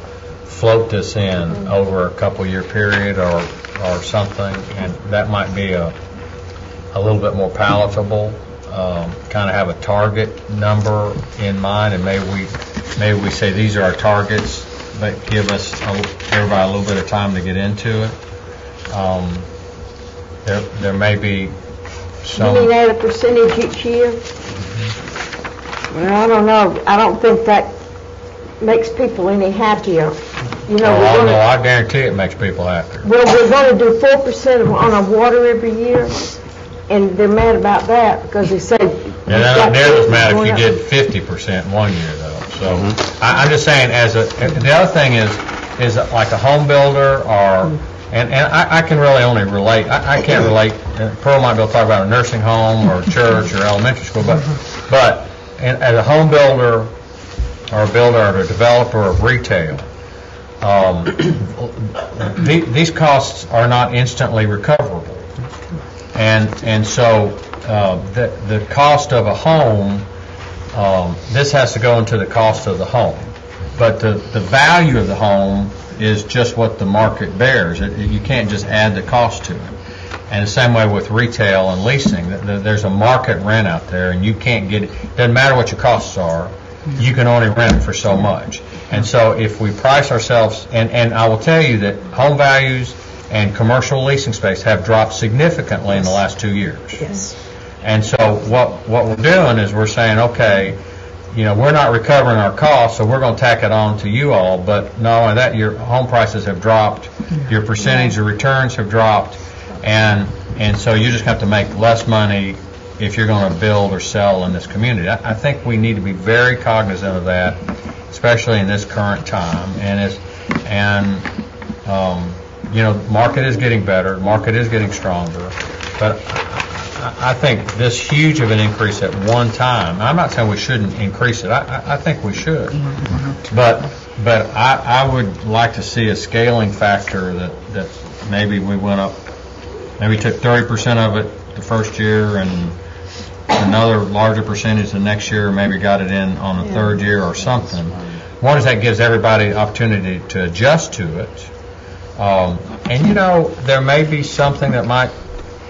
float this in over a couple-year period or something, and that might be a little bit more palatable. Kind of have a target number in mind, and maybe we say these are our targets, but give us everybody a little bit of time to get into it. There may be some. You mean add a percentage each year? Well, I don't know. I don't think that makes people any happier. I guarantee it makes people happier. Well, we're going to do 4% on our water every year, and they're mad about that because they say. Yeah, they're not nearly as mad if you did 50% one year, though. So I'm just saying, the other thing is like a home builder or, and I can really only relate. I can't relate. Pearl might be able to talk about a nursing home or a church or elementary school, but as a home builder or a builder or a developer of retail, these costs are not instantly recoverable, and so the cost of a home, this has to go into the cost of the home, but the value of the home is just what the market bears. You can't just add the cost to it. And the same way with retail and leasing, there's a market rent out there, and you can't get it. Doesn't matter what your costs are, you can only rent for so much. And so if we price ourselves, and I will tell you that home values and commercial leasing space have dropped significantly in the last 2 years. Yes. And so what we're doing is we're saying, okay, we're not recovering our costs, so we're going to tack it on to you all. But not only that, your home prices have dropped, your percentage of returns have dropped, and so you just have to make less money if you're going to build or sell in this community. I think we need to be very cognizant of that, especially in this current time. Market is getting better, market is getting stronger, but I think this huge of an increase at one time, I'm not saying we shouldn't increase it, I think we should, but I would like to see a scaling factor that maybe we went up, maybe took 30% of it the first year and another larger percentage the next year, maybe got it in on the third year or something. One is that gives everybody the opportunity to adjust to it. And there may be something that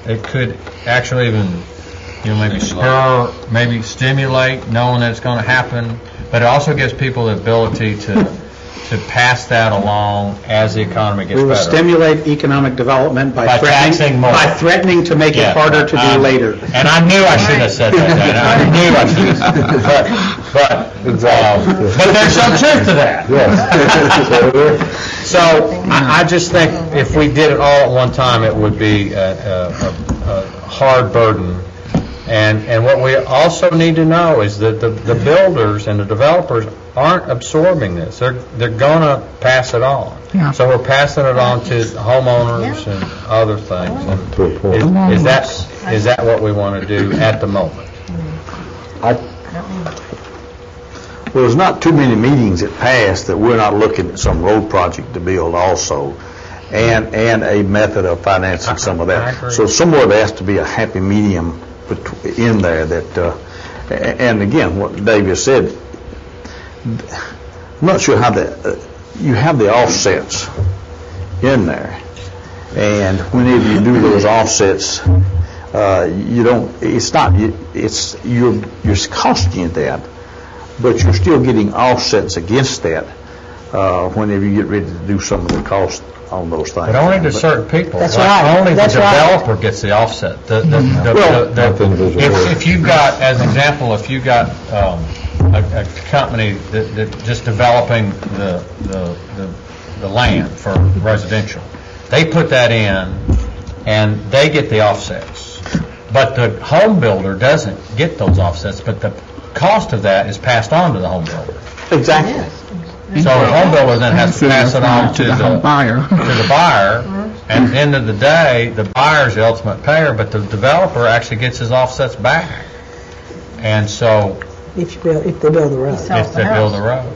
it could actually even, maybe spur, maybe stimulate, knowing that it's going to happen. But it also gives people the ability to pass that along as the economy gets better. We will stimulate economic development by taxing more. By threatening to make it harder to do later. And I knew I shouldn't have said that. I knew I should have said that. But there's some truth to that. So I just think if we did it all at one time, it would be a hard burden. And what we also need to know is that the builders and the developers aren't absorbing this. They're going to pass it on. Yeah. So we're passing it on to homeowners and other things. And is that what we want to do at the moment? Well, there's not too many meetings that pass that we're not looking at some road project to build also, and a method of financing some of that. So somewhere there has to be a happy medium in there that, and again, what David said, I'm not sure how you have the offsets in there, and whenever you do those offsets, you're costing you that, but you're still getting offsets against that whenever you get ready to do some of the cost on those things. But only to certain people. That's right. Only the developer gets the offset. If you've got, as an example, if you've got a company that just developing the land for residential, they put that in and they get the offsets. But the home builder doesn't get those offsets, but the cost of that is passed on to the home builder. Exactly. So the home builder then has to pass it on to the buyer. To the buyer, And at the end of the day, the buyer's the ultimate payer, but the developer actually gets his offsets back. And so, If they build the road. if they build the road.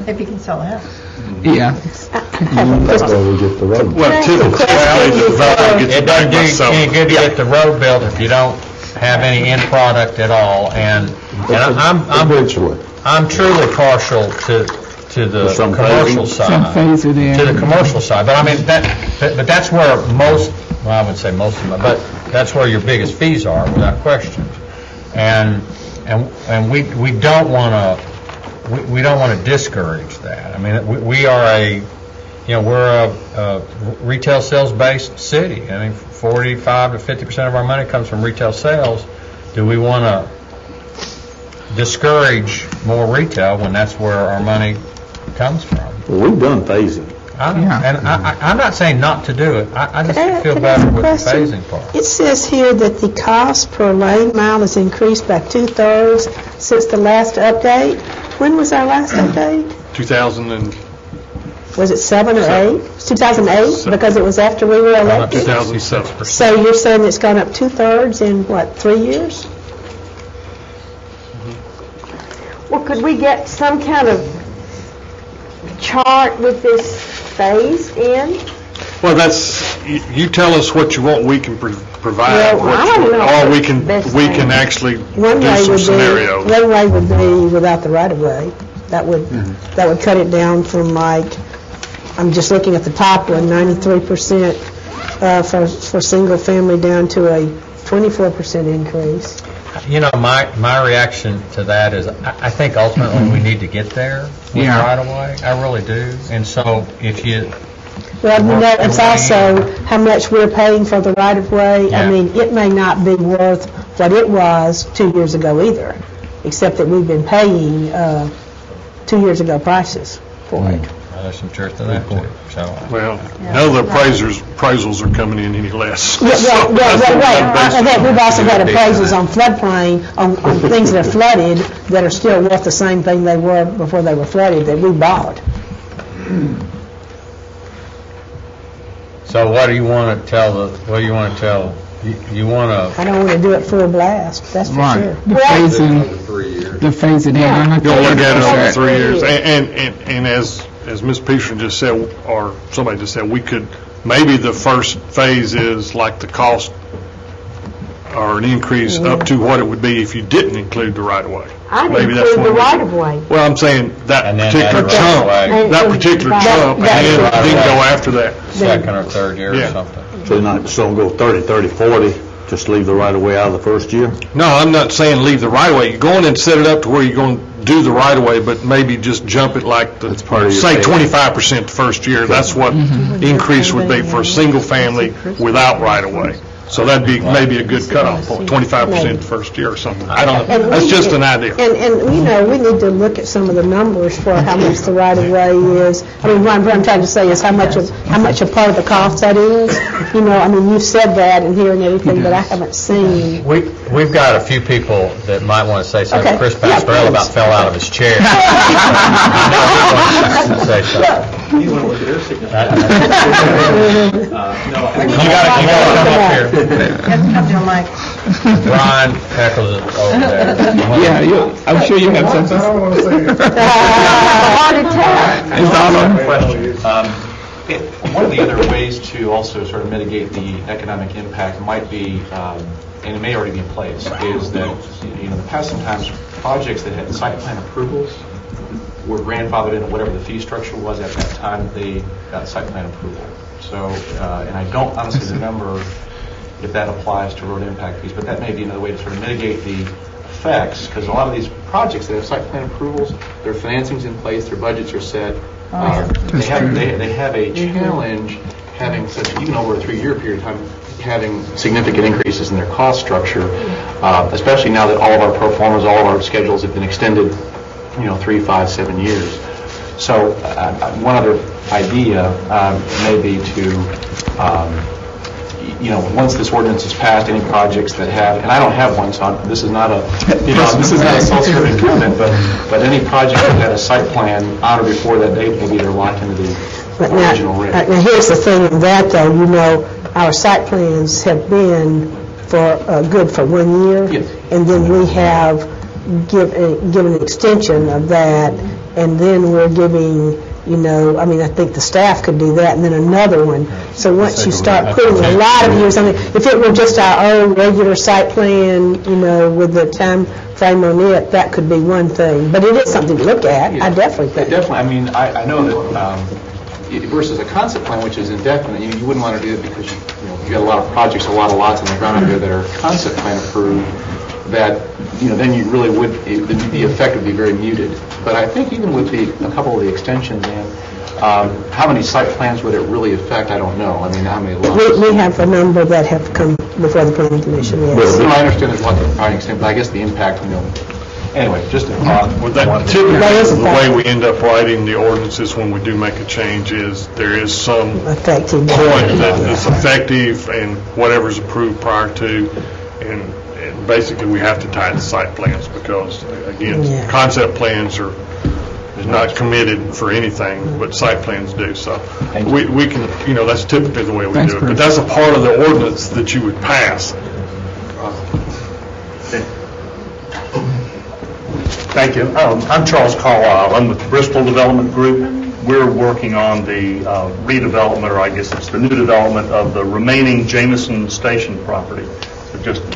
If you can sell the house. Yeah. That's where we get the road. Well, typically, the developer gets It it back doesn't by do selling. any good to get the road built if you don't have any end product at all. And Eventually. I'm truly partial to the some commercial phasing. Some side. phase it in. To the commercial side. But I mean, but that's where well, I wouldn't say most of them, but that's where your biggest fees are, without question. And we don't want to discourage that. I mean, we are we're a retail sales based city. I mean, 45 to 50% of our money comes from retail sales. Do we want to discourage more retail when that's where our money comes from? Well, we've done phasing. I'm not saying not to do it. I just feel better with the phasing part. It says here that the cost per lane mile has increased by 2/3 since the last update. When was our last update? 2000 and Was it 7 or 8? 2008, because it was after we were elected? 2007. So you're saying it's gone up 2/3 in, 3 years? Well, could we get some kind of chart with this phase in? Well, you tell us what you want, we can provide, Well, I don't know or we what's can best we thing. can actually One do way some would scenarios. be, one way would be without the right-of-way. That would cut it down from I'm just looking at the top one, 93% for single family down to a 24% increase. You know, my reaction to that is I think ultimately we need to get there with right away. I really do. And so if you Well, it's also how much we're paying for the right-of-way. Yeah. I mean, it may not be worth what it was 2 years ago either, except that we've been paying 2 years ago prices for it. there's some truth to that too. So Well, none of the appraisals are coming in any less. Right. We've also had appraisals on floodplain, on things that are flooded, that are still worth the same thing they were before they were flooded, that we bought. So what do you want to tell you want to I don't want to do it full blast, that's for Right. sure. The phasing in. You'll look at it over 3 years. And as Ms. Peterson just said, or somebody just said, we could, maybe the first phase is like the cost or an increase up to what it would be if you didn't include the right-of-way. I'd Maybe that's include the one way. right-of-way. Well, I'm saying that And then particular add chump, right-of-way. that particular chump, and then go after that. second or third year or Yeah. something? So don't go 30, 30, 40, just leave the right-of-way out of the first year? No, I'm not saying leave the right-of-way. You go in and set it up to where you're going to do the right-of-way, but maybe just jump it like, part of your say pay. 25% the first year. That's what increase would be for a single family without right-of-way. So that'd be maybe a good cutoff point, 25% the first year or something. I don't know. That's just an idea. And we need to look at some of the numbers for how much the right-of-way is. I mean, what I'm trying to say is how much a part of the cost that is. You said that in here and everything, but I haven't seen. We've got a few people that might want to say something. Okay. Chris Yeah, Pasquarello about please. fell out of his chair. I know he wants to say something. You want to look at their signature. You got to come up here. Come to a mic. Brian Heckles is over there. Yeah, I'm sure you have something. Heart attack. It's all on. One of the other ways to also sort of mitigate the economic impact might be, and it may already be in place, is that, in the past sometimes projects that had site plan approvals were grandfathered in whatever the fee structure was at that time they got site plan approval. So, and I don't honestly remember if that applies to road impact fees, but that may be another way to sort of mitigate the effects, because a lot of these projects that have site plan approvals, their financing's in place, their budgets are set. They have a challenge having such, even over a 3-year period of time, having significant increases in their cost structure, especially now that all of our pro formas, all of our schedules have been extended 3, 5, 7 years. So one other idea may be to once this ordinance is passed, any projects that have, and I don't have one, so this is not a, This is not a self-serving comment, but any project that had a site plan on or before that date, maybe they're locked into the But original rate. now, here's the thing with that, though, our site plans have been good for 1 year. Yes. And then we have given an extension of that, and then we're giving, I think the staff could do that, and then another one. So once you start putting a lot of years on it, if it were just our own regular site plan, with the time frame on it, that could be one thing. But it is something to look at, I definitely think. Definitely. I know that versus a concept plan, which is indefinite, you wouldn't want to do it because you got a lot of projects, a lot of lots on the ground out there that are concept plan approved, that then you really would, the effect would be very muted. But I think even with a couple of the extensions in, how many site plans would it really affect? I don't know. How many lots? We have a number that have come before the planning commission, yes. I understand there's lots of probably extent, but I guess the impact, anyway, just a thought. Typically, the way we end up writing the ordinances when we do make a change is there is some Effective. point that is effective and whatever's approved prior to, and basically we have to tie it to site plans because, again, concept plans are not committed for anything, but site plans do. So we can, that's typically the way we do it. But that's a part of the ordinance that you would pass. Thank you. I'm Charles Carlisle. I'm with the Bristol Development Group. We're working on the redevelopment, or I guess it's the new development of the remaining Jameson Station property.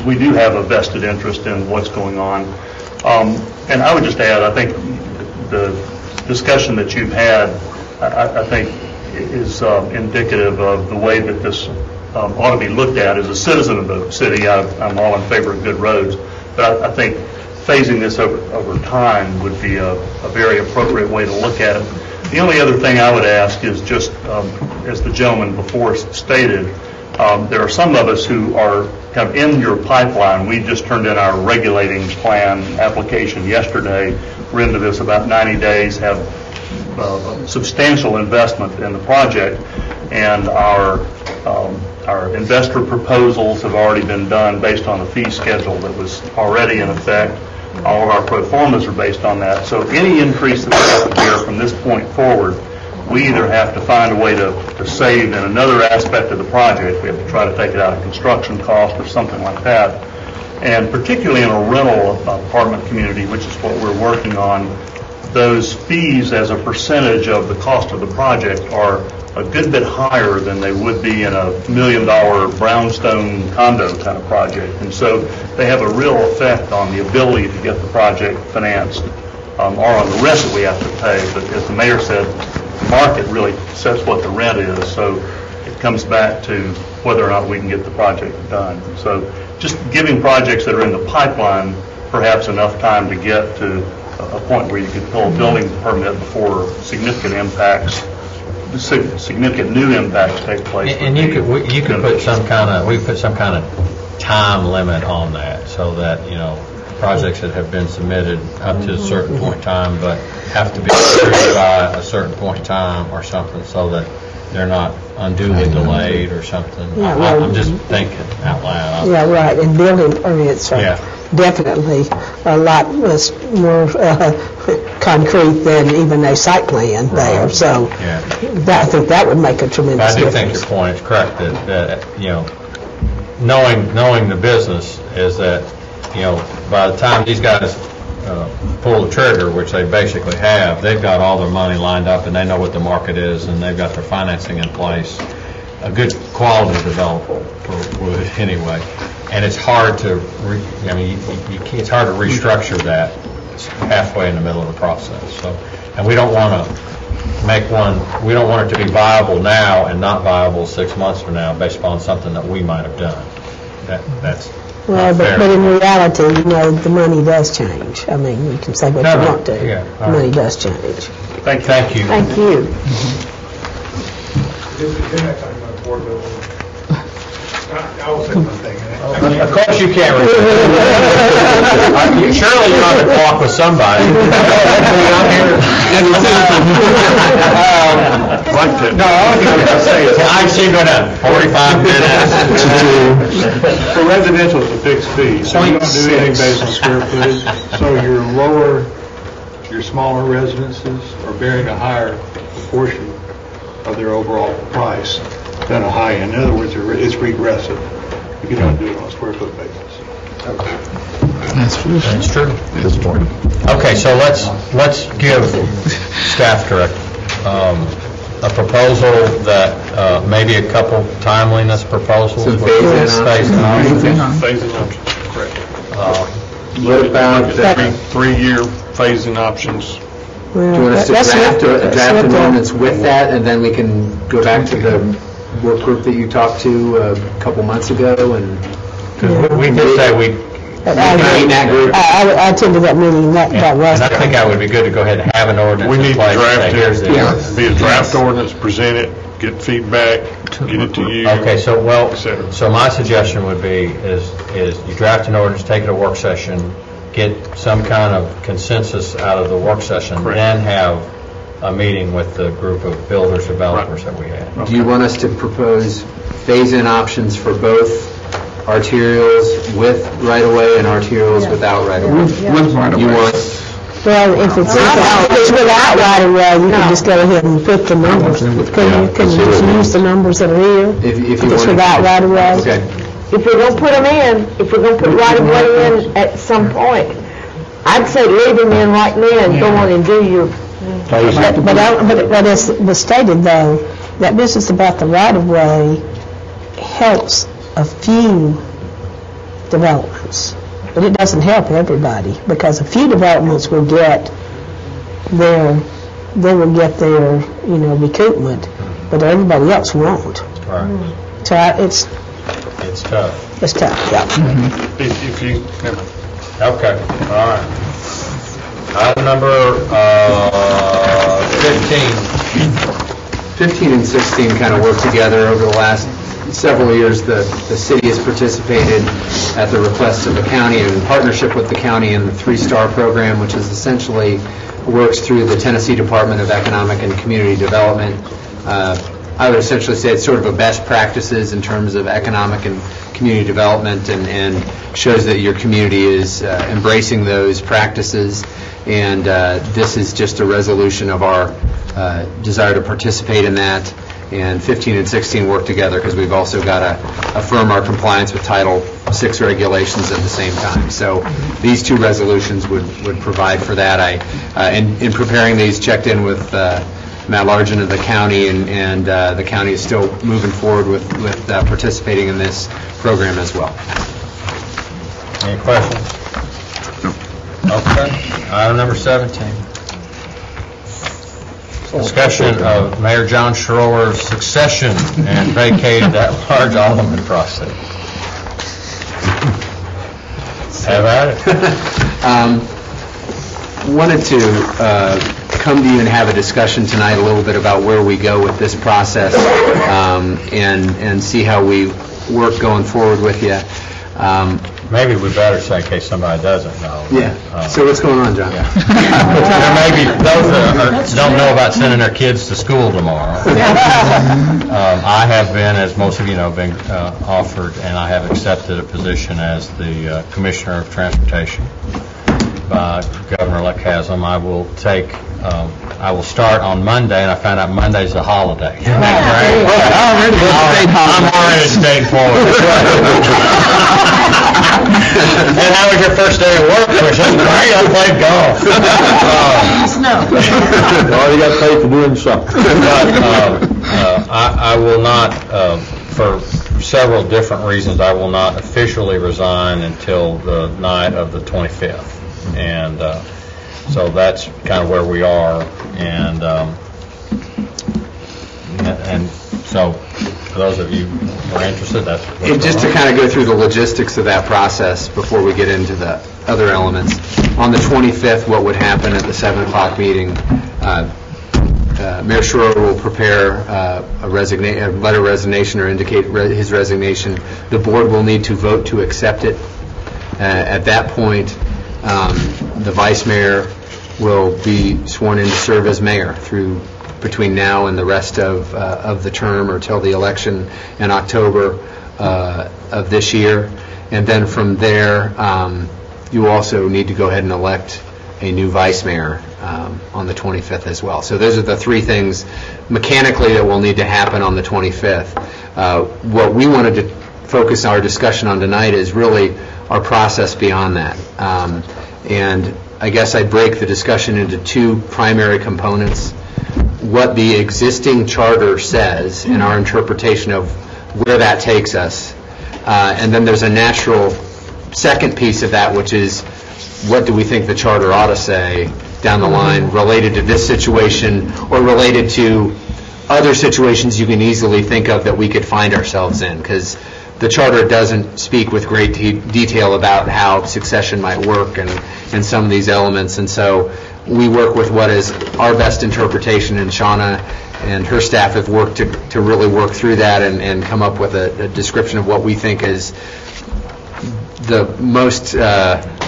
We do have a vested interest in what's going on. And I would just add, I think the discussion that you've had, I think is indicative of the way that this ought to be looked at. As a citizen of the city, I'm all in favor of good roads, but I think phasing this over time would be a very appropriate way to look at it. The only other thing I would ask is just, as the gentleman before stated, there are some of us who are kind of in your pipeline. We just turned in our regulating plan application yesterday. We're into this about 90 days, have substantial investment in the project, and our investor proposals have already been done based on the fee schedule that was already in effect. All of our pro formas are based on that. So any increase that we have to bear from this point forward, we either have to find a way to save in another aspect of the project. We have to try to take it out of construction cost or something like that. And particularly in a rental apartment community, which is what we're working on, those fees as a percentage of the cost of the project are a good bit higher than they would be in a $1 million brownstone condo kind of project. And so they have a real effect on the ability to get the project financed, or on the rent that we have to pay. But as the mayor said, the market really sets what the rent is. So it comes back to whether or not we can get the project done. So just giving projects that are in the pipeline perhaps enough time to get to a point where you could pull a building permit before significant new impacts take place. And you could put some kind of time limit on that, so that projects that have been submitted up to a certain point in time, but have to be approved by a certain point in time or something, so that they're not unduly delayed or something. I'm just thinking out loud. Yeah, right. And building permits are definitely a lot less more concrete than even a site plan there. So I think that would make a tremendous difference. I do think your point is correct, that knowing the business is that by the time these guys pull the trigger, which they basically have, they've got all their money lined up and they know what the market is and they've got their financing in place. A good quality developer would anyway. And it's hard to, it's hard to restructure that halfway in the middle of the process. So, and we don't want to we don't want it to be viable now and not viable 6 months from now based upon something that we might have done. That's well, but in reality, the money does change. You can say what you want to. The money does change. Thank you. Thank you. Of course you can't surely you're on the clock with somebody. I've seen it at 45 minutes. For residential, it's a fixed fee, so you don't do anything based on square footage. So your smaller residences are bearing a higher proportion of their overall price than a high end. In other words, it's regressive if you don't do it on a square foot basis. That's true. That's true. Good point. Okay, so let's give staff director a proposal that maybe a couple timeliness proposals. Some phase-in options. Phase-in options, correct. What about Three-year phase-in options. do you want us to draft an ordinance with that, and then we can go back to the work group that you talked to a couple months ago? And We did say we I attended that meeting, that was. and I think that would be good to go ahead and have an ordinance We in need to place. draft Here's the- it, be a draft ordinance, present it, get feedback, get it to you. Okay, so, et cetera. so my suggestion would be is you draft an ordinance, take it to a work session, get some kind of consensus out of the work session, Correct. then have a meeting with the group of builders, developers that we had. do you want us to propose phase-in options for both arterials with right-of-way and arterials without right-of-way? With right of You way. want, Well, if it's without right of way, you can just go ahead and put the numbers. Can you just use the numbers that are here? if you If want. it's without right of way? Okay. If we're going to put them in, if we're going to put right-of-way in at some point, I'd say leave them in right now and go on and do your... But as was stated, though, that business about the right of way helps a few developments, but it doesn't help everybody, because a few developments will get their recoupment, but everybody else won't. Right. So it's tough. It's tough, yeah. If you, Okay, all right. Item number 15. 15 and 16 kind of work together over the last several years. The city has participated at the request of the county and in partnership with the county in the 3-Star program, which is essentially works through the Tennessee Department of Economic and Community Development. I would essentially say it's sort of a best practices in terms of economic and community development, and shows that your community is embracing those practices. And this is just a resolution of our desire to participate in that. And 15 and 16 work together because we've also got to affirm our compliance with Title VI regulations at the same time. So these two resolutions would provide for that. In preparing these, checked in with Matt Largent of the county, and the county is still moving forward with participating in this program as well. Any questions? Okay. Item number 17. Discussion of Mayor John Schroer's succession and vacated that large alderman process. Have at it. Wanted to come to you and have a discussion tonight a little bit about where we go with this process, and see how we work going forward with you. Maybe we better say in case somebody doesn't know. Yeah. So what's going on, John? There may be those that don't know about sending their kids to school tomorrow. I have been, as most of you know, been offered, and I have accepted a position as the Commissioner of Transportation by Governor-elect Haslam. I will start on Monday, and I found out Monday's a holiday. Isn't that great? I'm already staying forward. And how was your first day at work? Which is great. I played golf. Oh, you got paid for doing something. But I will not, for several different reasons, I will not officially resign until the night of the 25th. And so that's kind of where we are. And so for those of you who are interested, that's what's And just to going on. kind of go through the logistics of that process before we get into the other elements. On the 25th, what would happen at the 7 o'clock meeting, Mayor Schroer will prepare a letter of resignation or indicate his resignation, the board will need to vote to accept it. At that point, the vice mayor will be sworn in to serve as mayor between now and the rest of the term, or till the election in October of this year. And then from there, you also need to go ahead and elect a new vice mayor on the 25th as well. So those are the three things mechanically that will need to happen on the 25th. What we wanted to focus our discussion on tonight is really our process beyond that. And I guess I'd break the discussion into two primary components. What the existing charter says and our interpretation of where that takes us. And then there's a natural second piece of that, which is what do we think the charter ought to say down the line related to this situation or related to other situations you can easily think of that we could find ourselves in, because the charter doesn't speak with great detail about how succession might work and some of these elements. And so we work with what is our best interpretation, and Shauna and her staff have worked to really work through that and come up with a description of what we think is the most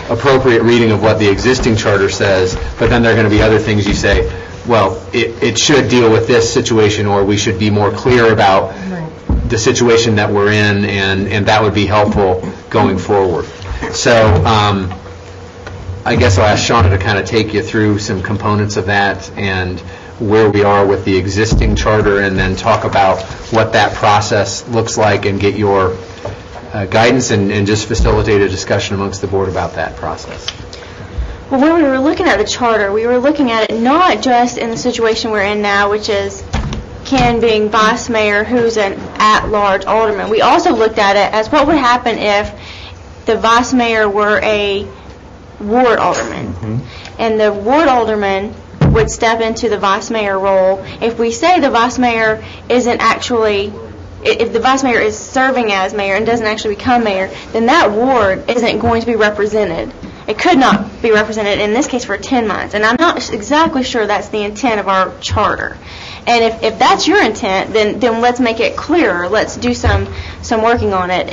appropriate reading of what the existing charter says. But then there are going to be other things you say, well, it should deal with this situation, or we should be more clear about the situation that we're in, and that would be helpful going forward. So I guess I'll ask Shauna to kind of take you through some components of that and where we are with the existing charter, and then talk about what that process looks like and get your guidance and just facilitate a discussion amongst the board about that process. Well, when we were looking at the charter, we were looking at it not just in the situation we're in now, which is Ken being vice mayor who's an at-large alderman. We also looked at it as what would happen if the vice mayor were a ward alderman. And the ward alderman would step into the vice mayor role. If we say the vice mayor isn't actually, if the vice mayor is serving as mayor and doesn't actually become mayor, then that ward isn't going to be represented. It could not be represented in this case for 10 months. And I'm not exactly sure that's the intent of our charter. And if that's your intent, then let's make it clearer. Let's do some working on it.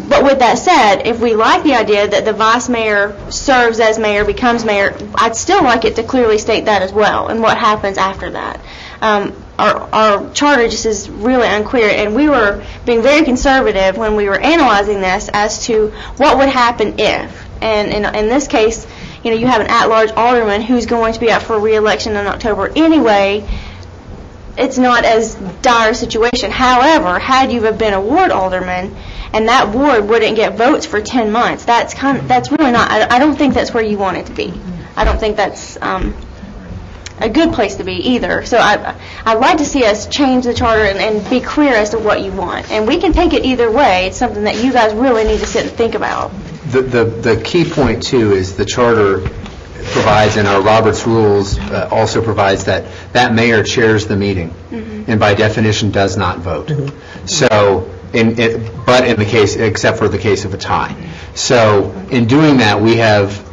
But with that said, if we like the idea that the vice mayor serves as mayor, becomes mayor, I'd still like it to clearly state that as well, and what happens after that. Our charter just is really unclear, and we were being very conservative when we were analyzing this as to what would happen if. And in this case, you have an at-large alderman who's going to be up for re-election in October anyway. It's not as dire a situation. However, had you have been a ward alderman and that ward wouldn't get votes for 10 months, that's really not. I don't think that's where you want it to be. I don't think that's a good place to be either. So I'd like to see us change the charter and be clear as to what you want. And we can take it either way. It's something that you guys really need to sit and think about. The key point, too, is the charter provides, and our Roberts rules also provides that mayor chairs the meeting, and by definition does not vote. So, but in the case, except for the case of a tie. So, in doing that, we have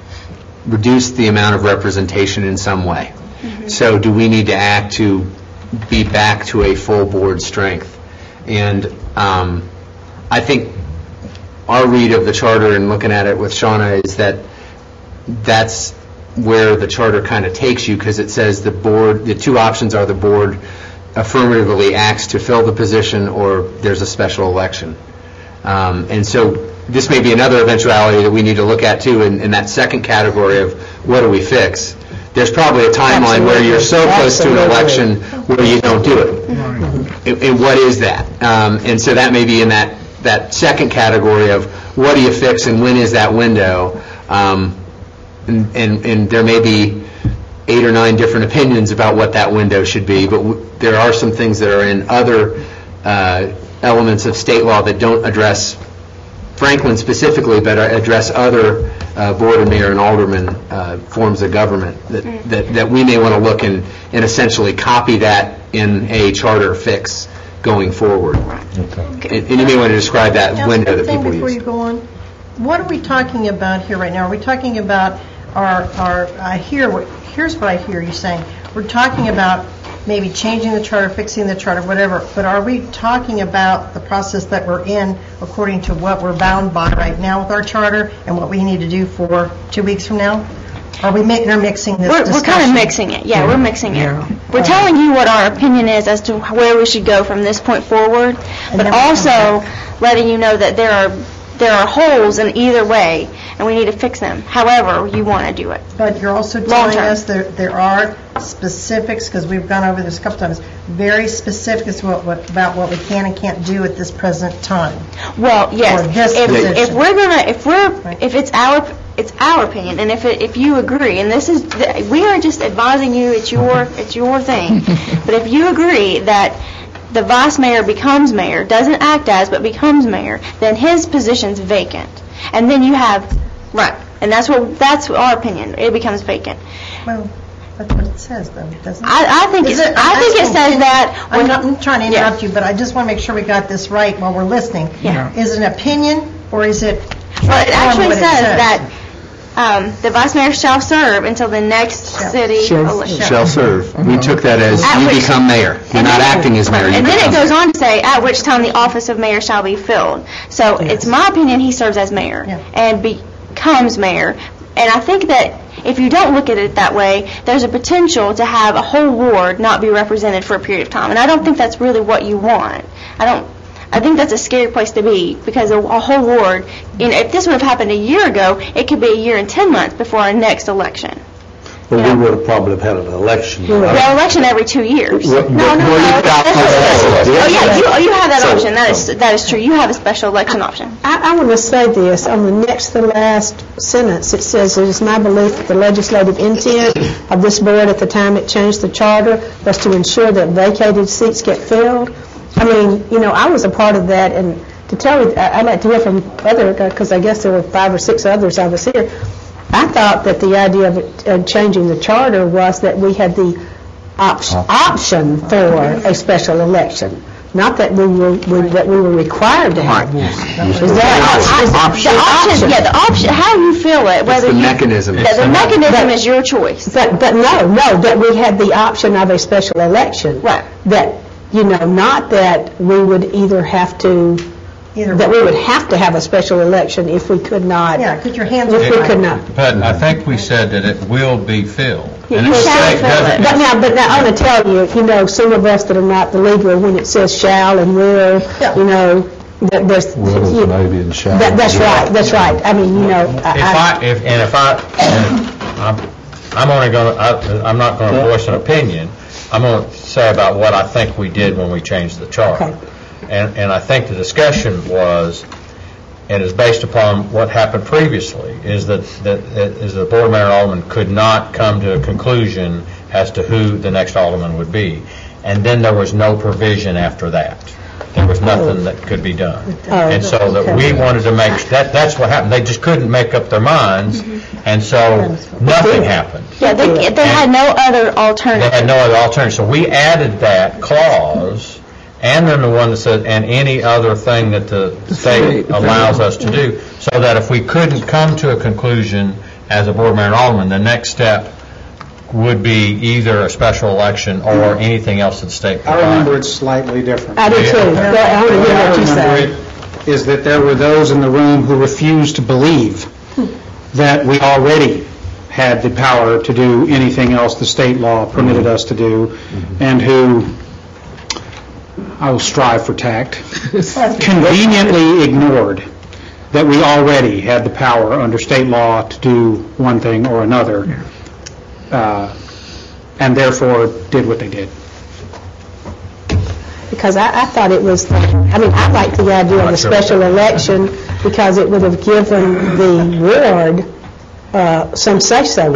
reduced the amount of representation in some way. So, do we need to act to be back to a full board strength? And I think our read of the charter and looking at it with Shauna is that's where the charter kind of takes you, because it says the two options are the board affirmatively acts to fill the position or there's a special election. And so this may be another eventuality that we need to look at too in that second category of what do we fix. There's probably a timeline where you're so close to an election where you don't do it. And what is that? And so that may be in that second category of what do you fix and when is that window? And there may be 8 or 9 different opinions about what that window should be, but there are some things that are in other elements of state law that don't address Franklin specifically, but address other board and mayor and alderman forms of government that we may want to look and essentially copy that in a charter fix going forward. Okay. And you may want to describe that window that people use. Before you go on, what are we talking about here right now? Are we talking about here's what I hear you saying. We're talking about maybe changing the charter, fixing the charter, whatever, but are we talking about the process that we're in according to what we're bound by right now with our charter and what we need to do for 2 weeks from now? Are we intermixing this discussion? We're kind of mixing it. Yeah, we're mixing it. We're telling you what our opinion is as to where we should go from this point forward, but also letting you know that there are holes in either way, and we need to fix them, however you want to do it. But you're also telling us there are specifics, because we've gone over this a couple times, very specific as about what we can and can't do at this present time. Well, yes. For this position. If it's our opinion, and if you agree, and we are just advising you, it's your thing. But if you agree that the vice mayor becomes mayor, doesn't act as, but becomes mayor, then his position's vacant. And then you have, right, and that's our opinion. It becomes vacant. Well, that's what it says, though, doesn't it? I think it says that. I'm not trying to interrupt you, but I just want to make sure we got this right while we're listening. Yeah. Is it an opinion, or is it? Well, it actually says that the vice mayor shall serve until the next city election. Shall serve. We took that as you become mayor. You're not acting as mayor. And then it goes on to say, at which time the office of mayor shall be filled. So it's my opinion he serves as mayor and becomes mayor. And I think that if you don't look at it that way, there's a potential to have a whole ward not be represented for a period of time. And I don't think that's really what you want. I think that's a scary place to be, because a whole ward, if this would have happened a year ago, it could be a year and 10 months before our next election. Well, we would have probably have had an election. Well, election every 2 years. No. Oh, you have that option. That is true. You have a special election option. I want to say this. On the next to last sentence, it says, it is my belief that the legislative intent of this board at the time it changed the charter was to ensure that vacated seats get filled. I mean, I was a part of that, and to tell you, I'd like to hear from other, because I guess there were 5 or 6 others of us here. I thought that the idea of changing the charter was that we had the option for a special election, not that we were required to have one. The option, how you feel it, whether the mechanism. The mechanism is your choice. But no, that we had the option of a special election. Right. That, not that we would that we would have to have a special election if we could not. Yeah, because your hands if we could not. But I think we said that it will be filled. Yeah, you shall fill it. But now I want to tell you, some of us that are not the legal, when it says shall and will, there's will is maybe and shall. That's right. That's right. I mean, I'm not going to voice an opinion. I'm going to say about what I think we did when we changed the charter. Okay. And I think the discussion was, and is based upon what happened previously, is that the board mayor and alderman could not come to a conclusion as to who the next alderman would be. And then there was no provision after that. There was nothing that could be done. And so that we wanted to make, that's what happened. They just couldn't make up their minds, and so nothing happened. Yeah, they had no other alternative. They had no other alternative. So we added that clause, and then the one that said, and any other thing that the state allows us to do, so that if we couldn't come to a conclusion as a board mayor and alderman, the next step would be either a special election or anything else that the state provides. I remember it slightly different. I do too. I want to hear what you say. Is that there were those in the room who refused to believe that we already had the power to do anything else the state law permitted us to do, and who, I will strive for tact, conveniently ignored that we already had the power under state law to do one thing or another, and therefore did what they did. Because I thought it was, I liked the idea of a special election because it would have given the ward some say-so.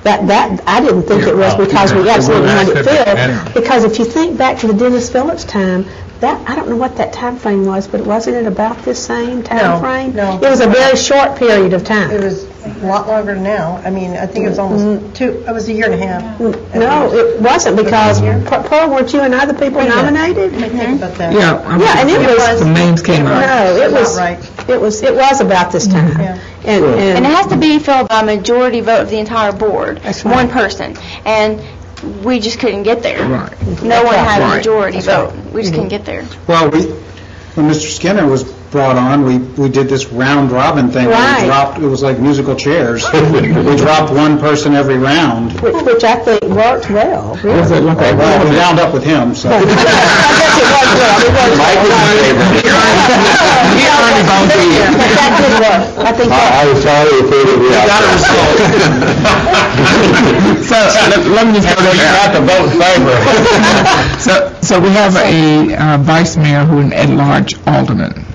That I didn't think it was because we absolutely wanted it filled. Because if you think back to the Dennis Phillips time, I don't know what that time frame was, but wasn't it about this same time frame? No. It was a very short period of time. It was a lot longer now. I mean, I think it was almost it was a year and a half. No, it wasn't, because, Pearl, weren't you and other people nominated? Let me think about that. Yeah, and it was, the names came out. No, it was right. It was about this time. Yeah. And it has to be filled by a majority vote of the entire board, one person. And we just couldn't get there. Right. No one had a Right. majority vote. We just couldn't get there. Well, when Mr. Skinner was brought on, we did this round robin thing. Right. It was like musical chairs. We dropped one person every round. Which I think worked well. really. Well, we wound up with him, so. I guess it worked well. It worked well. But that did work. I think that. I was sorry if it was. So let me just go there. You got to vote in favor. So we have a vice mayor who is an at-large alderman.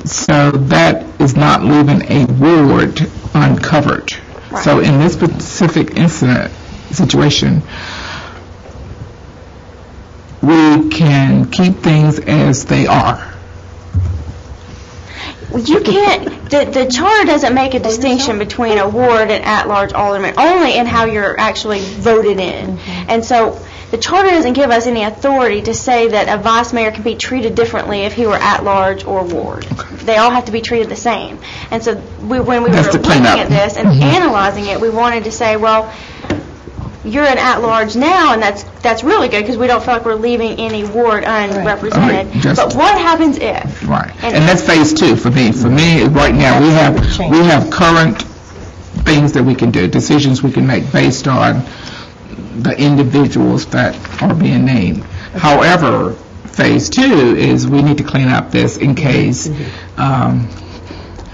So that is not leaving a ward uncovered. So in this specific situation, we can keep things as they are. You can't, the charter doesn't make a distinction between a ward and at-large alderman, only in how you're actually voted in. And so the charter doesn't give us any authority to say that a vice mayor can be treated differently if he were at-large or ward. They all have to be treated the same. And so when we were looking at this and analyzing it, we wanted to say, well, you're an at-large now, and that's really good because we don't feel like we're leaving any ward unrepresented. Right. But what happens if? Right. And that's phase 2 for me. For me, right now, we have current things that we can do, decisions we can make based on the individuals that are being named. However, phase 2 is we need to clean up this in case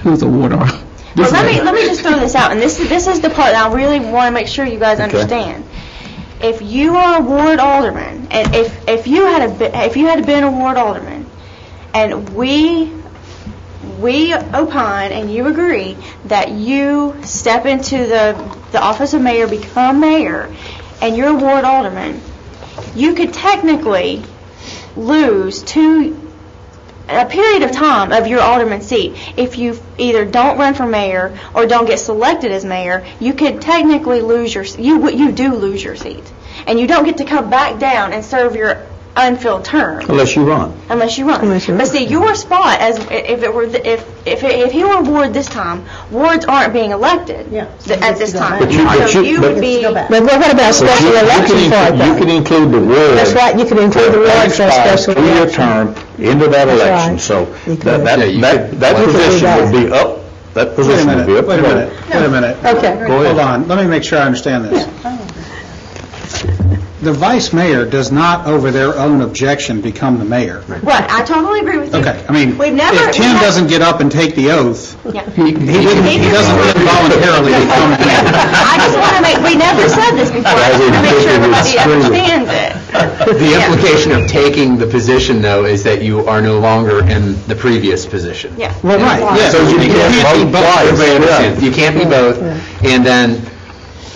who's a ward or. Well, let me just throw this out, and this is the part that I really want to make sure you guys understand. If you are a ward alderman, and if you had been a ward alderman, and we opine and you agree that you step into the office of mayor, become mayor, and you're a ward alderman, you could technically lose a period of time of your alderman seat. If you either don't run for mayor or don't get selected as mayor, you could technically lose you do lose your seat, and you don't get to come back down and serve your unfilled term Unless you run. But see, your spot, as if he were a ward this time, wards aren't being elected at this time. But you would be. But what about special election for it? You can include the ward. That's right, you can include the ward for a special through your election. term into that election. So that position would be up. That position would be up. Wait a minute. Okay. Hold on, let me make sure I understand this. The vice mayor does not, over their own objection, become the mayor. Right, I totally agree with you. Okay, I mean, We've never- if Tim doesn't get up and take the oath, Yeah. he doesn't voluntarily become the mayor. I just want to we never said this before, I just want to make sure everybody understands it. The implication of taking the position, though, is that you are no longer in the previous position. Yeah. Well, right, yeah. So you can't be both. Everybody Yeah. understands. You can't be both, and then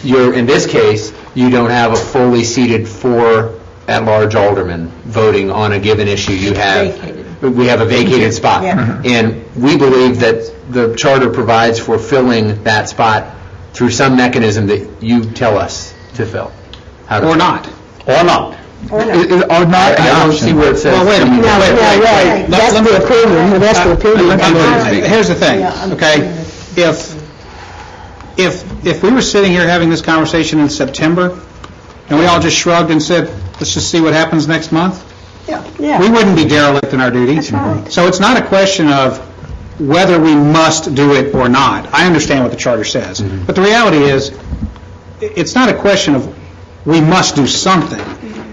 in this case, you don't have a fully seated 4 at-large aldermen voting on a given issue. We have a vacated spot. And we believe that the charter provides for filling that spot through some mechanism that you tell us to fill. Or not. Or not. Or not. I don't see where it says. Well, wait a minute. Wait. That's the opinion, that's the opinion. Here's the thing, okay? If we were sitting here having this conversation in September, and we all just shrugged and said, let's just see what happens next month, we wouldn't be derelict in our duties. So it's not a question of whether we must do it or not. I understand what the charter says. But the reality is, it's not a question of we must do something.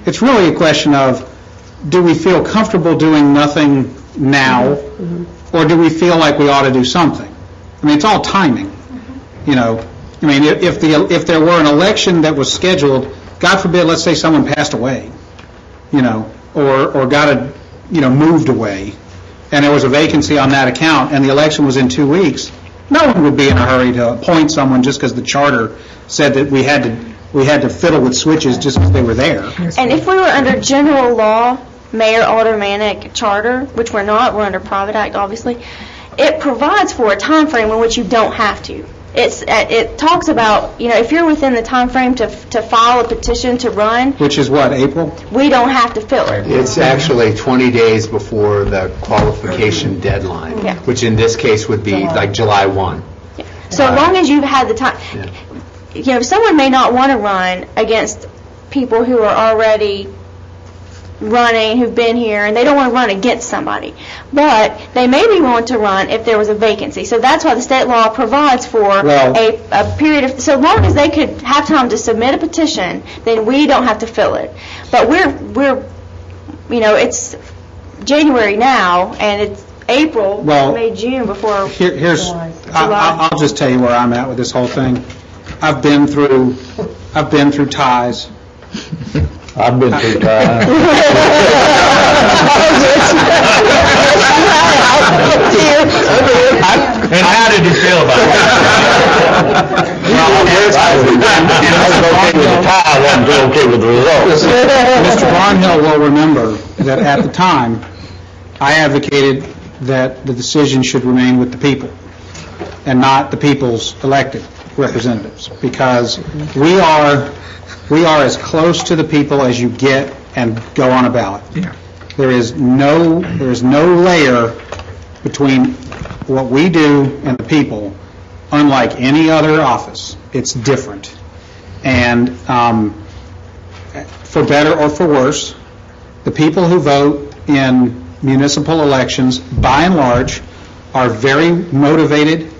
It's really a question of, do we feel comfortable doing nothing now, or do we feel like we ought to do something? I mean, it's all timing. You know, I mean, if there were an election that was scheduled, God forbid, let's say someone passed away, you know, or got moved away, and there was a vacancy on that account, and the election was in 2 weeks, no one would be in a hurry to appoint someone just because the charter said that we had to fiddle with switches just because they were there. And if we were under general law, mayor aldermanic charter, which we're not, we're under private act, obviously, it provides for a time frame in which you don't have to. It talks about, if you're within the time frame to file a petition to run, Which is what, April? we don't have to fill it. It's actually 20 days before the qualification deadline, which in this case would be like July 1. So long as you've had the time. someone may not want to run against people who are already running, who've been here, and they don't want to run against somebody. But they may be willing to run if there was a vacancy. So that's why the state law provides for a period of, so long as they could have time to submit a petition, then we don't have to fill it. But we're it's January now, and it's April, May, June before July. I'll just tell you where I'm at with this whole thing. I've been through ties. I've been through time. And how did you feel about it? I was okay with the tie, I wasn't okay with the results. Mr. Barnhill will remember that at the time, I advocated that the decision should remain with the people and not the people's elected representatives, because we are as close to the people as you get and go on a ballot. Yeah. There is no layer between what we do and the people, unlike any other office. It's different. And for better or for worse, the people who vote in municipal elections, by and large, are very motivated